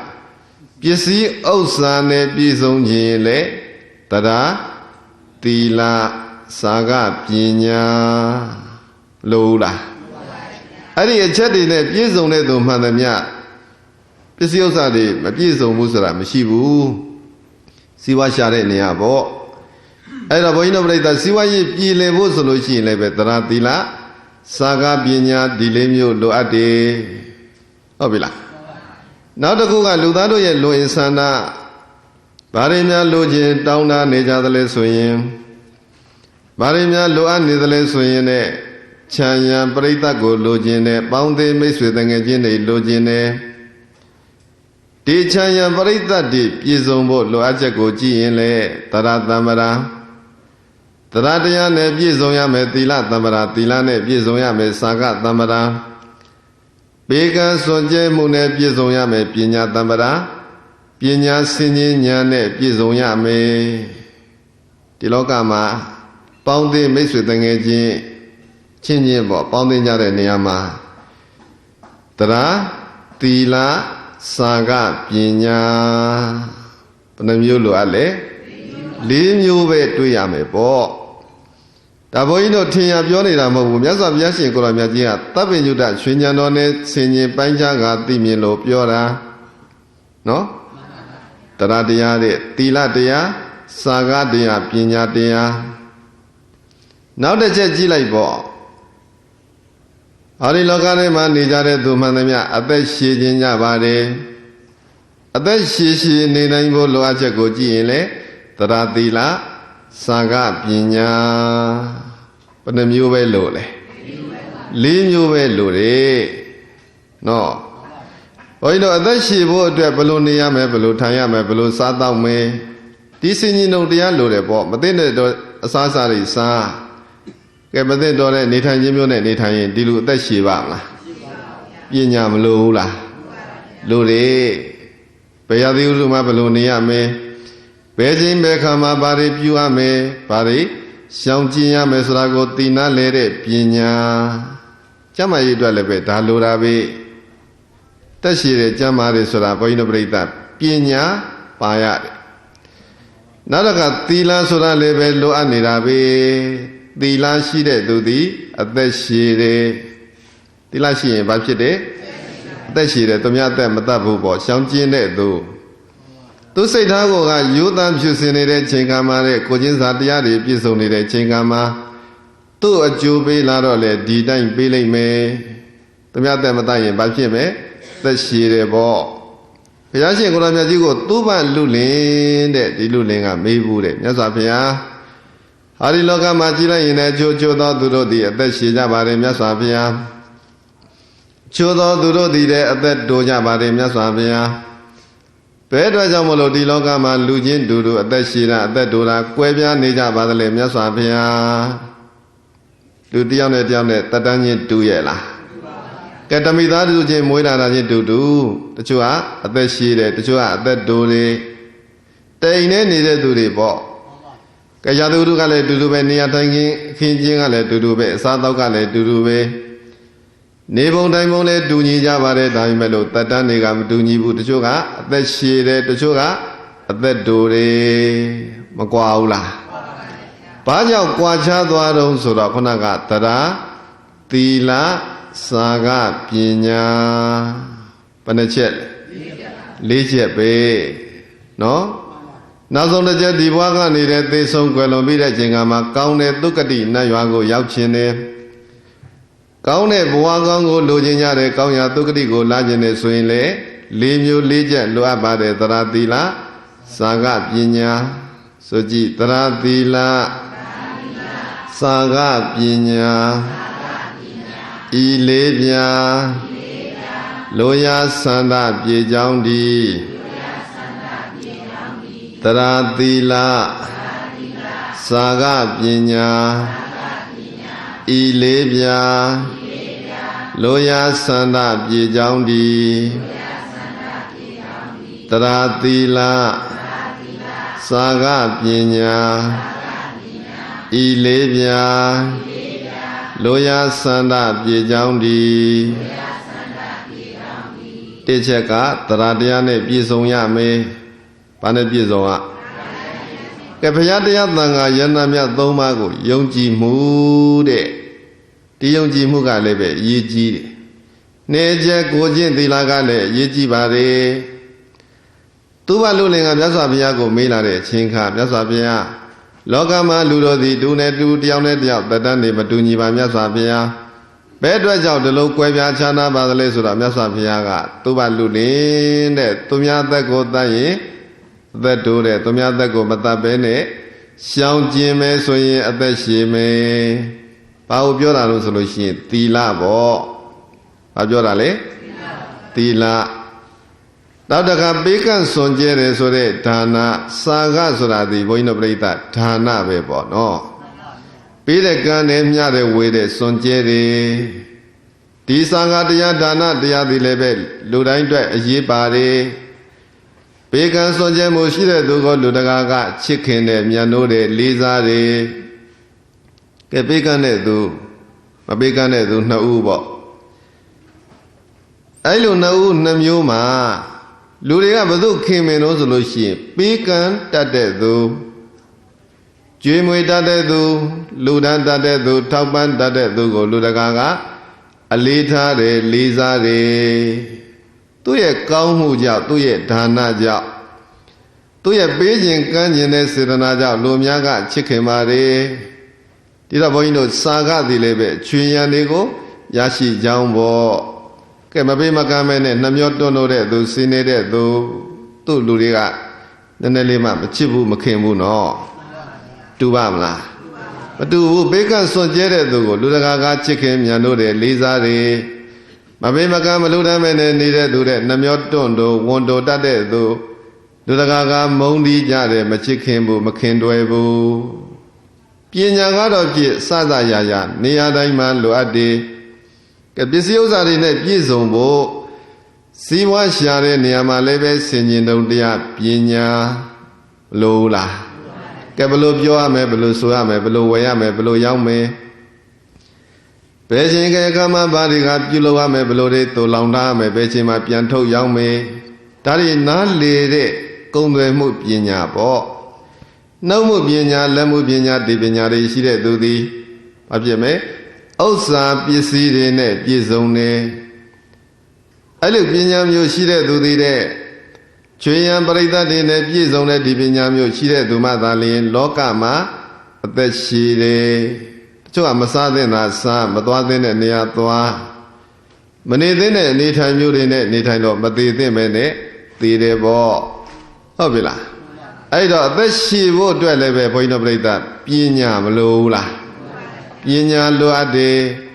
Pisi, Osane, Pizon Jile, Tada, Tila. Saga Pinya Lola. Ari a chatty net, Pizon let them Manamia. Pisiosadi, Mapizon Musara, Mishibu. Siwa Share Niabo. Era Boino Breda, Siwa Pile Vosolochi, Lebetra Tila, Saga Pinya, Dilemio Loade. Obila. Now the Kuga Ludado yet Lo Insana Barimia Lojin, Downa, Neja the Lesoyim. Barimia Loa Nidale Soyene, Chanya, Parita go Logine, Boundy Miss with Angajine, Logine. Di Chanya Parita deep, Yizombo, Loajago Gine, Taratamara. Taradiane, Bizoyame, Tila Tamara, Tilane, Bizoyame, Saga Tamara. Bega Sonje Mune, Bizoyame, Pina Tamara. Pina Siniane, Bizoyame. Tilokama. Boundy makes with the engine, changing about bounding at Niama. Tara, Tila, Saga, Pina, Panamulo Ale, leave you way to Yame Bo. Taboino Tia Bionida Mobu, Yasa Yashi Kolamia, tapping you that Shinyanone, singing Panjaga, Timilo, Piora. No? Tara dia, Tila dia, Saga dia, Pina dia. Now the Jedi like bo. Ari Logane man Nijare to Manamia, at that she in Yabade. At that she Ninaimo Loaja Gojile, Taratila, Saga Pina. But the Muve Lole. Leave you well, Lure. No. Oh, you know, at that she would do a Balonia Mebelu, Tayama Belu, Sata me. This in you know the Alure, but then the Sasari sa. But then don't any time you know any time, Dilu that she va. Yinyam Lula Lure Payadu Mabalonia me Beijing Becama Bari Puame Bari Shangia Mesrago Tina Lere Pina Chama Idalebe Dalurabe Tashire Jamari Sura Boino Brita Pina Paya Nadaga Tila Sura Lebe Lo Anirabe Tila Shide Dudi at the Shire Tilashi and Bapchide, Tashire, Tomiata Matabu, Shamjin do. To say Tago, you damn choosing it, Chingamare, Kojin Sadiari, Pisoni, Chingama, to a Jubi Larole, Didine Billy May, Tomiata Matai and Bapchime, the Shire Bo. Piashi Golamiago, Tuba Lulin, the Lulinga, Maywood, Yasapia. Hari Loga Majila in a Jojo Duro, the Shija Bare Yasapia. Chodo Duro di at that Doja Bademia Savia. Pedro Jamolo di Logama Lujin Duru at that Shira at that Dura, Quevia Nija Badalemia Savia. Dudiane Diane, Tatani Duyela. Catamida Duji Muira Dudu, the Chua at that Shire, the Chua at that Duri. Taine needed to the bo. Kayadu Gale Dudube, Niatangi, Kinjingale Dudube, Sadokale Dudube. Nebon Daimone Duni Javare Daimelo, Tatanigam Duni Butuga, that Shire, the Sugar, at that Dore Maguaula. Paja Quacha Duado Surakonaga, Tada, Tila, Saga, Pina, Panachet, Lichepe, no? Nazon the Jet Divaga needed this song Guelomira Jingama, Counted Ducati, Nayago Yauchine. Kaune Buagango Lujinya, Kauya Tukrigo, Lajane Swinle, Limu Lijan, Luabade, Taratila, Saga Pina, Soji, Taratila, Saga Pinya Ilebya Loya Sanda Pijaundi Taratila Saga Pinya Ilebya Loya Sanda Pijaundi Taratila Saga Pinya Ilebya Loya Sanda Pijaundi Techeka Taratya ne Pisong Yame Pane Pisonga Kapayatya Tanga Yanamya Thomago Yongji Mu de Di Yongji Muga Lebe Yiji Neja Gojin Dilagale Yiji Bare Tuba Lulinga Yasabiago Mila de Chinka Yasabia Logama Ludodi Dune Du Dianet Badani Baduni Yasabia Bedwa Jow the low Quavia Chana Badalesura Yasabiaga Tuba Ludin Tumya Dago Daye The Dure Tumya Dago Matabene Xiao Jime Soye Atashime Pau Biora Solution Tila Bo Abiorale Tila Dadaka Bekan Sonjere Sore Dana Saga Suradi Boino Brita Dana Bebo no Pidekan Emyade Wede Sonjere Tisaga Dia Dana Dia the level Ludain Yibare Bekan Sonje Moshire Dugo Ludaga Chicken Miano de Liza de Kebekan do Mabekan do Naubo I don't know Namyuma Luria Badu came in Osoloshi, Beacon Tadedu, Jimmy Tadedu, Ludan Tadedu, Tauban Tadedu, Ludagaga, Alita de Liza de Tuye Kauja, Tuye Dana Jao, Tuye Beijing Kanjine Siranaja, Lumiaga, Chikemare, Tiraboino Saga di Lebe, Chuyanego, Yashi Jambo. Kemabe Makamene, Namyoto no de, do Sine de, do Luriga, Nanelima, Chibu Makemu no, Tubamla. But do Bacon son Jere do, Ludaga chicken, Yano de, Liza de, Mabe Makama Ludamene needed do that, Namyoto do, Wondo Dade do, Ludaga Mondi Jade, Machikimbu, Makendoebu, Pianyagado Pi, Sada Yaya, Nia Daiman Luade. Episiosa in a Pizombo Siwa Share Niama Lebe Seninodia Pina Lola Cabelo Bioame, Belu Suame, Belu Wayame, Belu Yame Beijing Kama Badiga Puloame, Belode to Laundame, Bechima Pianto Yame Tari not lede Conde Mupina Bo No Mupina, Lamupina, Divina, Shire Dudi Abiame Osa Pisi de Ne Pizone I look Pinyam Yoshire do the Chuyan Barita de Ne Pizone Divinyam Yoshire do Madalin Lokama the Shire Chua Masadena Sam, Madwaden and Niatua Manedine, Nitan Urine, Nitano, but the Mene, the Debo Obila. I thought that she would dwell a point of later, Pinyam Lula. Pinya Luade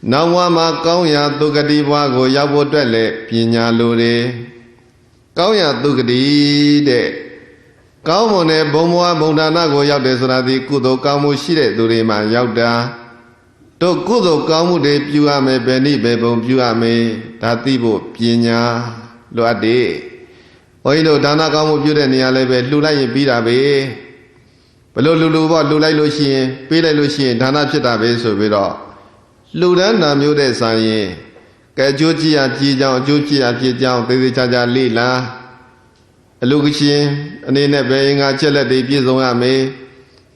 Nawama Kauya Dugadi Wago Yabo Dwelle Pinya Lure Kauya Dugadi de Kaumone Bomoa Bondanago Yaude Suradi Kudo Kamu Shire Durima Yauda To Kudo Kamu de Puame Beni Bebon Puame Tatibo Pinya Luade Oino Dana Kamu Pudenia Lebe Lulai Birabe Below Luluba, Lulai Lucian, Pile Lucian, Dana Chita Beso Vero. Ludana Mude Sanye, Kajuji Jijao, Juji Jijao, Tedichaja Lila, Lucian, and in a baying a chella de Pizoname,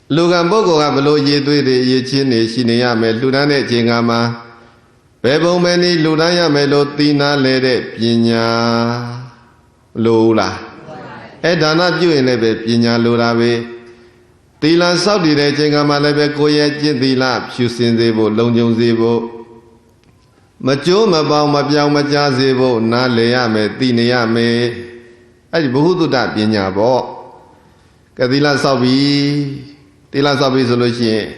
Lugambogo Abelo Yedu de Yechine, Shineame, Ludane Jingama, Bebo Meni, Ludaya Melotina Lede, Pina Lula. Edana Juinebe, Pina Lurabe. Tila Saudi de Jingama Lebe Koya Jindila, Pusin Zebo, Longjong Zebo. Majo Mabao Mabiao Majazebo, Naleame, Tineame. I Buhudu that Pinyabo. Kadila Sabi, Tila Sabi Solution.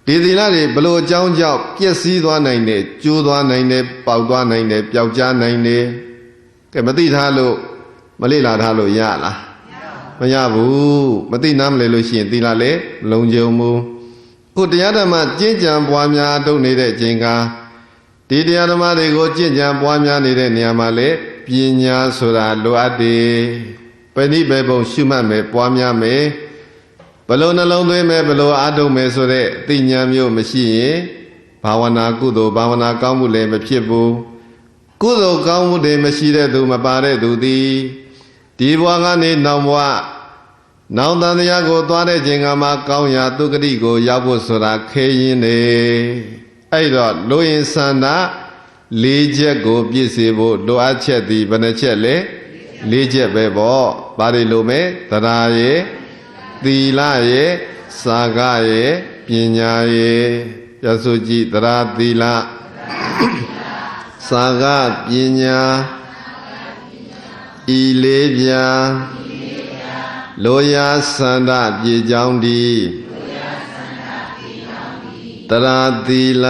ဒီသီလတွေဘလို့အကြောင်းကြောင့်ပျက်စီးသွားနိုင်တယ်ကျိုးသွားနိုင်တယ်ပေါက်သွားနိုင်တယ်ပျောက်ကျနိုင်တယ်ကဲမသိထားလို့မလေ့လာထားလို့ရလားမရဘူးမသိနားမလဲလို့ရှိရင်သီလလည်းမလုံးကြုံဘူးခုတရားဓမ္မကျင့်ကြံပွားများတုံနေတဲ့ချိန်ကဒီတရားဓမ္မတွေကိုကျင့်ကြံပွားများနေတဲ့နေရာမှာလေပညာဆိုတာလိုအပ်တယ်ပဏိဘေဘုံရှုမှတ်မယ်ပွားများမယ်ဘလို့နှလုံးသွင်းမယ်ဘလို့အားထုတ်မယ်ဆိုတဲ့အသိဉာဏ်မျိုးမရှိရင်ဘာဝနာကုသိုလ်ဘာဝနာကောင်းမှုလည်းမဖြစ်ဘူးကုသိုလ်ကောင်းမှုတွေမရှိတဲ့သူမပါတဲ့သူသည်ဒီဘဝကနေနောက်ဘဝနောက်တန်တရားကိုသွားတဲ့ချိန်ကမှကောင်းရာသူဂတိကိုရောက်ဖို့ဆိုတာခဲရင်နေအဲ့တော့လိုရင်စန္ဒ၄ချက်ကိုပြည့်စေဖို့လိုအပ်ချက်သည်ဘယ်နှချက်လဲ၄ချက်ပဲပေါ့ဘာတွေလိုမဲတရားရဲ့သီလရဲ့စာကရဲ့ပညာရဲ့ပြဆိုကြည့်တရားသီလစာကပညာဤလေးပြာလိုရာစန္ဒပြေကြောင်းဒီတရားသီလ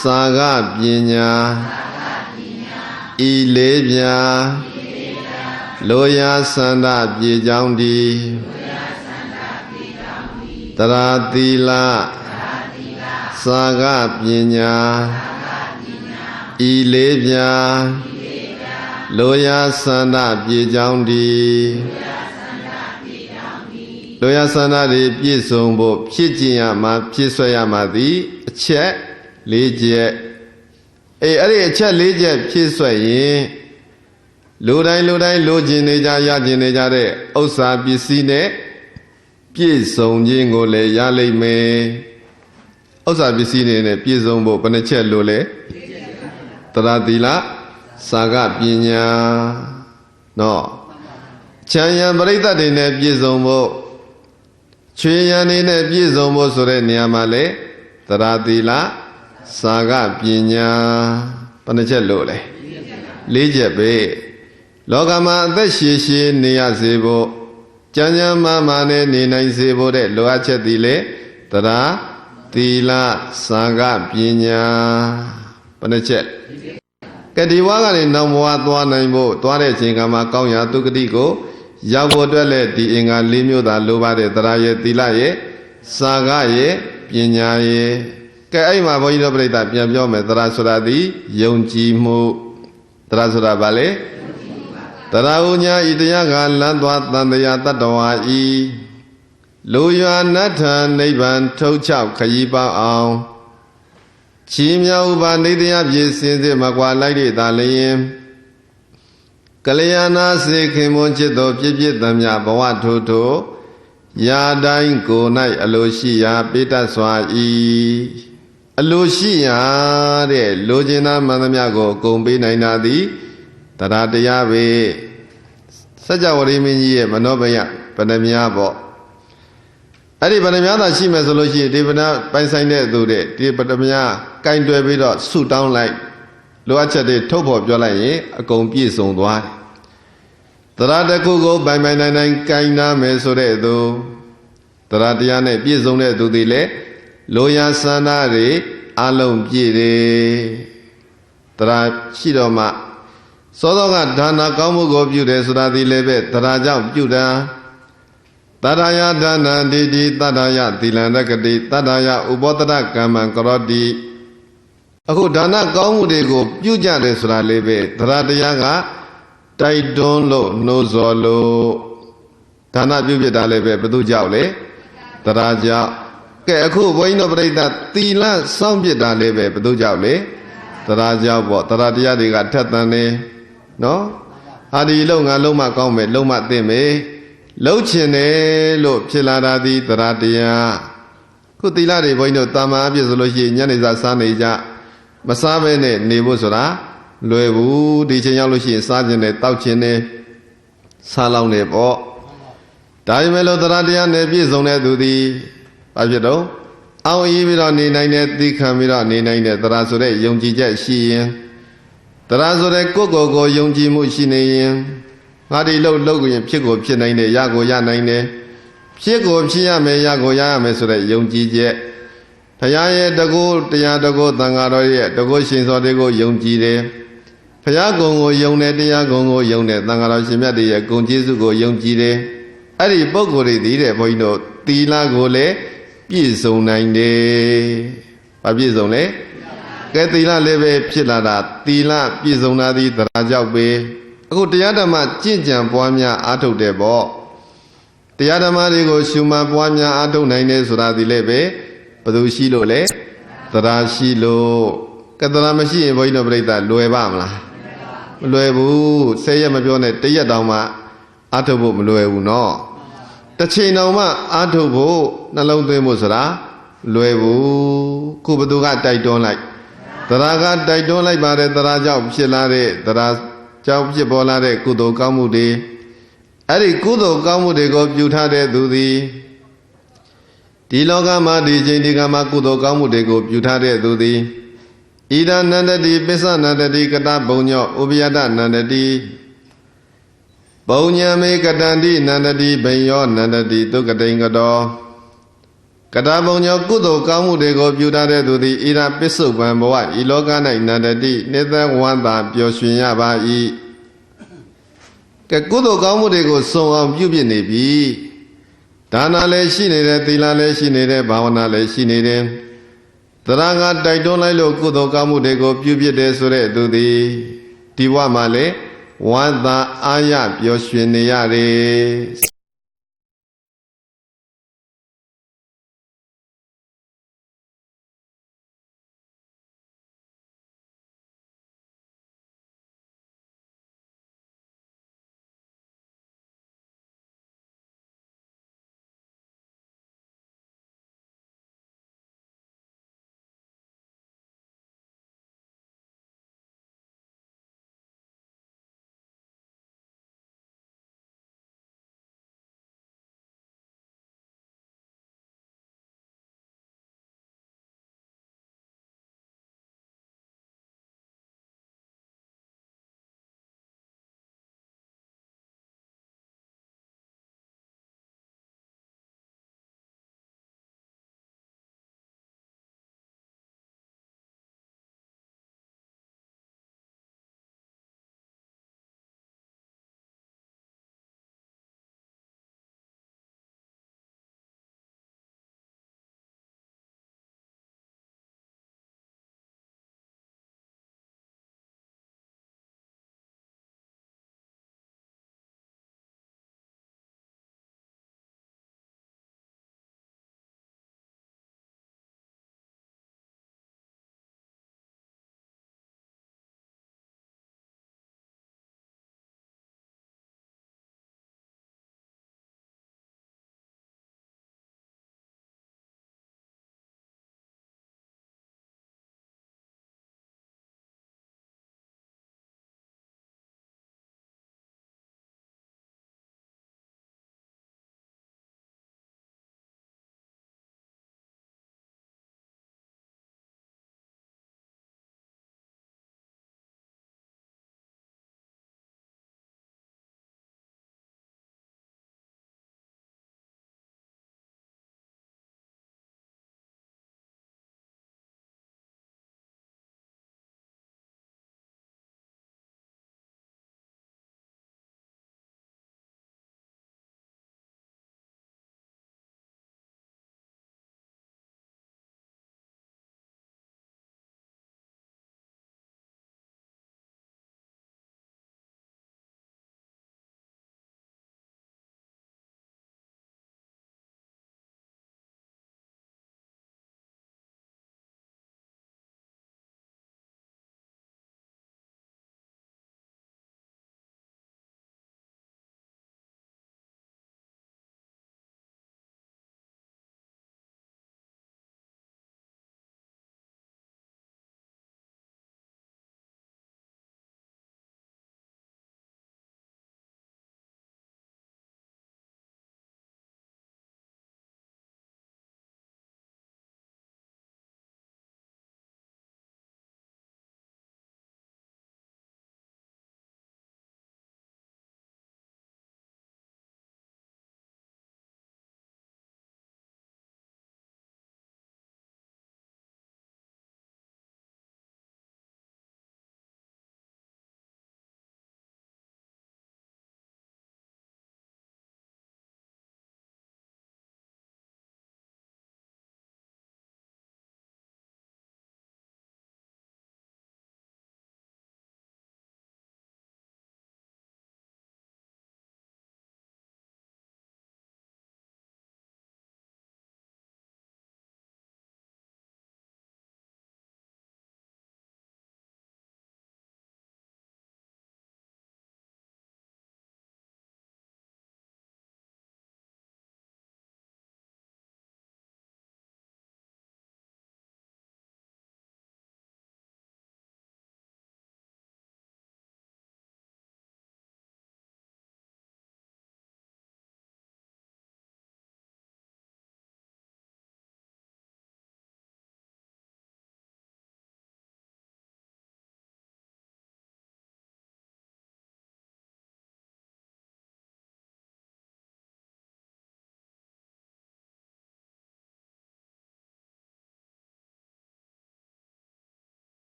စာကပညာဤလေးပြာလိုရာစန္ဒပြေကြောင်းဒီတရားသီလစာကပညာဤလေးပြာလိုရာစန္ဒပြေကြောင်းဒီလိုရာစန္ဒတွေပြည့်စုံဖို့ဖြစ်ကျင်ရမှာဖြစ်ဆွဲရမှာသည်အချက်၄ချက်အဲ့ဒီအချက်၄ချက်ဖြစ်ဆွဲရင်လူတိုင်းလိုချင်နေကြရချင်နေကြတဲ့ဥစ္စာပစ္စည်းနဲ့ပြည့်စုံခြင်းကိုလည်းရလိမ့်မယ်ဥစ္စာပစ္စည်းတွေနဲ့ပြည့်စုံဖို့ဘယ်နှချက်လိုလဲတရားသီလစာကပညာနော်ချမ်းရံပရိသတ်တွေနဲ့ပြည့်စုံဖို့ချွေရံတွေနဲ့ပြည့်စုံဖို့ဆိုတဲ့နေရာမှာလေတရားသီလစာကပညာဘယ်နှချက်လို့လဲ၄ချက်ပဲလောကမှာအသက်ရှည်ရှည်နေရစေဖို့ကျမ်းမာနဲ့နေနိုင်စေဖို့တဲ့လိုအပ်ချက်သည်လေတရားသီလစာကပညာဘယ်နှချက်ကတိဝါကနေနောက်ဘဝသွားနိုင်ဖို့သွားတဲ့အချိန်ကမှကောင်းရာသူဂတိကိုရောက်ဖို့အတွက်လည်းဒီအင်္ဂါ၄မျိုးသာလိုပါတယ်တရားရဲ့သီလရဲ့စာကရဲ့ပညာရဲ့ကဲအဲ့မှာဘုန်းကြီးတို့ပြိဿပြန်ပြောမယ်တရားဆိုတာဒီယုံကြည်မှုတရားဆိုတာဘာလဲတရားဥညာဤတရားကလမ်းသွားတန်တရားတတ္တဝါဤလူရွာနတ်ထံနိဗ္ဗာန်ထုတ်ချောက်ခရီးပေါအောင်ချီးမြှောက်ဥပါနေတရားပြည့်စင်စစ်မကွာလိုက်တဲ့သာလျင်ကလျာဏစေခင်မွန်จิตတော်ပြည့်ပြည့်သမျှဘဝထိုးထိုးရာတိုင်းကို၌အလိုရှိရာပိတ္တစွာဤအလိုရှိရာတဲ့လိုချင်တာမှန်သမျှကိုအကုန်ပေးနိုင်တာသည်တရားတရားပဲစัจ java ရိမင်းကြီးရဲ့မနောဘယဗဏ္ဍမြားပေါ့အဲ့ဒီဗဏ္ဍမြားသာရှိမယ်ဆိုလို့ရှိရင်ဒီဗဏ္ဍပိုင်ဆိုင်တဲ့သူတဲ့ဒီဗဏ္ဍမြားကင်တွယ်ပြီးတော့ဆုတောင်းလိုက်လိုအပ်ချက်တွေထုတ်ဖော်ပြောလိုက်ရင်အကုန်ပြည့်စုံသွားတယ်တရားတစ်ခုကိုပိုင်နိုင်ကင်နာမယ်ဆိုတဲ့သူတရားတရားနဲ့ပြည့်စုံတဲ့သူတွေလည်းလိုရာဆန္ဒတွေအလုံးပြည့်တယ်တရားရှိတော့မှသောသောကဒါနာကောင်းမှုကိုပြုတယ်ဆိုတာဒီလည်းပဲတရားကြောင့်ပြုတာတတ္တယဒါနံတိတိတတ္တယသီလံရကတိတတ္တယဥပောတရကမ္မံကရောတိအခုဒါနကောင်းမှုတွေကိုပြုကြတယ်ဆိုတာလေးပဲတရားတရားကတိုက်တွန်းလို့နှိုးဆော်လို့ဒါနပြုပြတာလည်းပဲဘယ်သူကြောင့်လဲတရားကြောင့်ကဲအခုဘုန်းကြီးတို့ပြိဿသီလစောင့်ပြတာလည်းပဲဘယ်သူကြောင့်လဲတရားကြောင့်ပေါ့တရားတရားတွေကထက်သန်နေနော်ဟာဒီလုံငါလုံးမကောင်းမယ်လုံးမသိမယ်လှုပ်ချင်တယ်လို့ဖြစ်လာတာဒီတရားတရားခုသီလတွေဘုန်းကြီးတို့တာမန်အပြည့်ဆိုလို့ရှိရင်ညနေစာစားနေကြမစားဘဲနဲ့နေဖို့ဆိုတာလွယ်ဘူးဒီချိန်ရောက်လို့ရှိရင်စားခြင်းနဲ့တောက်ခြင်းနဲ့စားလောင်းနေပေါ့ဒါပေမဲ့လို့တရားတရားနဲ့ပြည့်စုံတဲ့သူသည်ဘာဖြစ်တော့အောင်ရည်ပြီးတော့နေနိုင်တဲ့သိခံပြီးတော့နေနိုင်တဲ့တရားဆိုတဲ့ယုံကြည်ချက်ရှိရင်တရားဆိုတဲ့ကိုယ့်ကိုယ်ယုံကြည်မှုရှိနေရင်ငါဒီလှုပ်ရင်ဖြစ်ကိုဖြစ်နိုင်တယ်ရကိုရနိုင်တယ် ဖြစ်ကိုဖြစ်ရမယ်ရကိုရရမယ်ဆိုတဲ့ယုံကြည်ချက်ဘုရားရဲ့တကုတရားတကုသံဃာတော်ရဲ့တကုရှင်စောတွေကိုယုံကြည်တယ်ဘုရားကုံကိုယုံတယ်တရားကုံကိုယုံတယ်သံဃာတော်ရှင်မြတ်တွေရဲ့ဂုဏ်ကျေးဇူးကိုယုံကြည်တယ်အဲ့ဒီပုဂ္ဂိုလ်တွေဒီတဲ့ဘုန်းကြီးတို့သီလကိုလည်းပြည့်စုံနိုင်တယ်။ဘာပြည့်စုံလဲ။ကဲသီလလည်းပဲဖြစ်လာတာသီလပြည့်စုံတာဒီတရားကြောင့်ပဲအခုတရားဓမ္မကျင့်ကြံပွားများအားထုတ်တယ်ပေါ့တရားဓမ္မတွေကိုရှုမှတ်ပွားများအားထုတ်နိုင်တယ်ဆိုတာဒီလည်းပဲဘယ်သူရှိလို့လဲတရားရှိလို့ကတရားမရှိရင်ဘုန်းကြီးတို့ပြိဿလွယ်ပါမလားမလွယ်ဘူးဆယ်ရက်မပြောနဲ့တရက်တောင်မှအားထုတ်ဖို့မလွယ်ဘူးနော်တစ်ချိန်တောင်မှအားထုတ်ဖို့နှလုံးသွင်းဖို့ဆိုတာလွယ်ဘူးခုဘသူကတိုက်တွန်းလိုက်တရားကတိုက်တွန်းလိုက်ပါတယ်တရားကြောင့်ဖြစ်လာတဲ့တရားကြောင့်ဖြစ်ပေါ်လာတဲ့ကုသိုလ်ကောင်းမှုတွေအဲ့ဒီကုသိုလ်ကောင်းမှုတွေကိုပြုထားတဲ့သူသည်ဒီလောကမှာဒီချိန်ဒီကမှာကုသိုလ်ကောင်းမှုတွေကိုပြုထားတဲ့သူသည်ဣဒာနန္တတိပစ္စနန္တတိကတဘုံညောဥပယတနန္တတိဘုံညမေကတန္တိနန္တတိဘိယောနန္တတိသုကတိန်ကတော်ကတဘုံညောကုသိုလ်ကောင်းမှုတွေကိုပြုထားတဲ့သူသည်ဣဒာပစ္စုပန်ဘဝဤလောက၌နန္တတိနိသဝန္တာပျော်ရွှင်ရပါ၏ကဲကုသိုလ်ကောင်းမှုတွေကိုစုံအောင်ပြုပြနေပြီဒါနလည်းရှိနေတယ်သီလလည်းရှိနေတယ်ဘာဝနာလည်းရှိနေတယ်တရားကတိုက်တွန်းလိုက်လို့ကုသိုလ်ကောင်းမှုတွေကိုပြုပြတယ်ဆိုတဲ့သူသည်ဒီဘဝမှာလည်းဝန္တာအာရပျော်ရွှင်နေရတယ်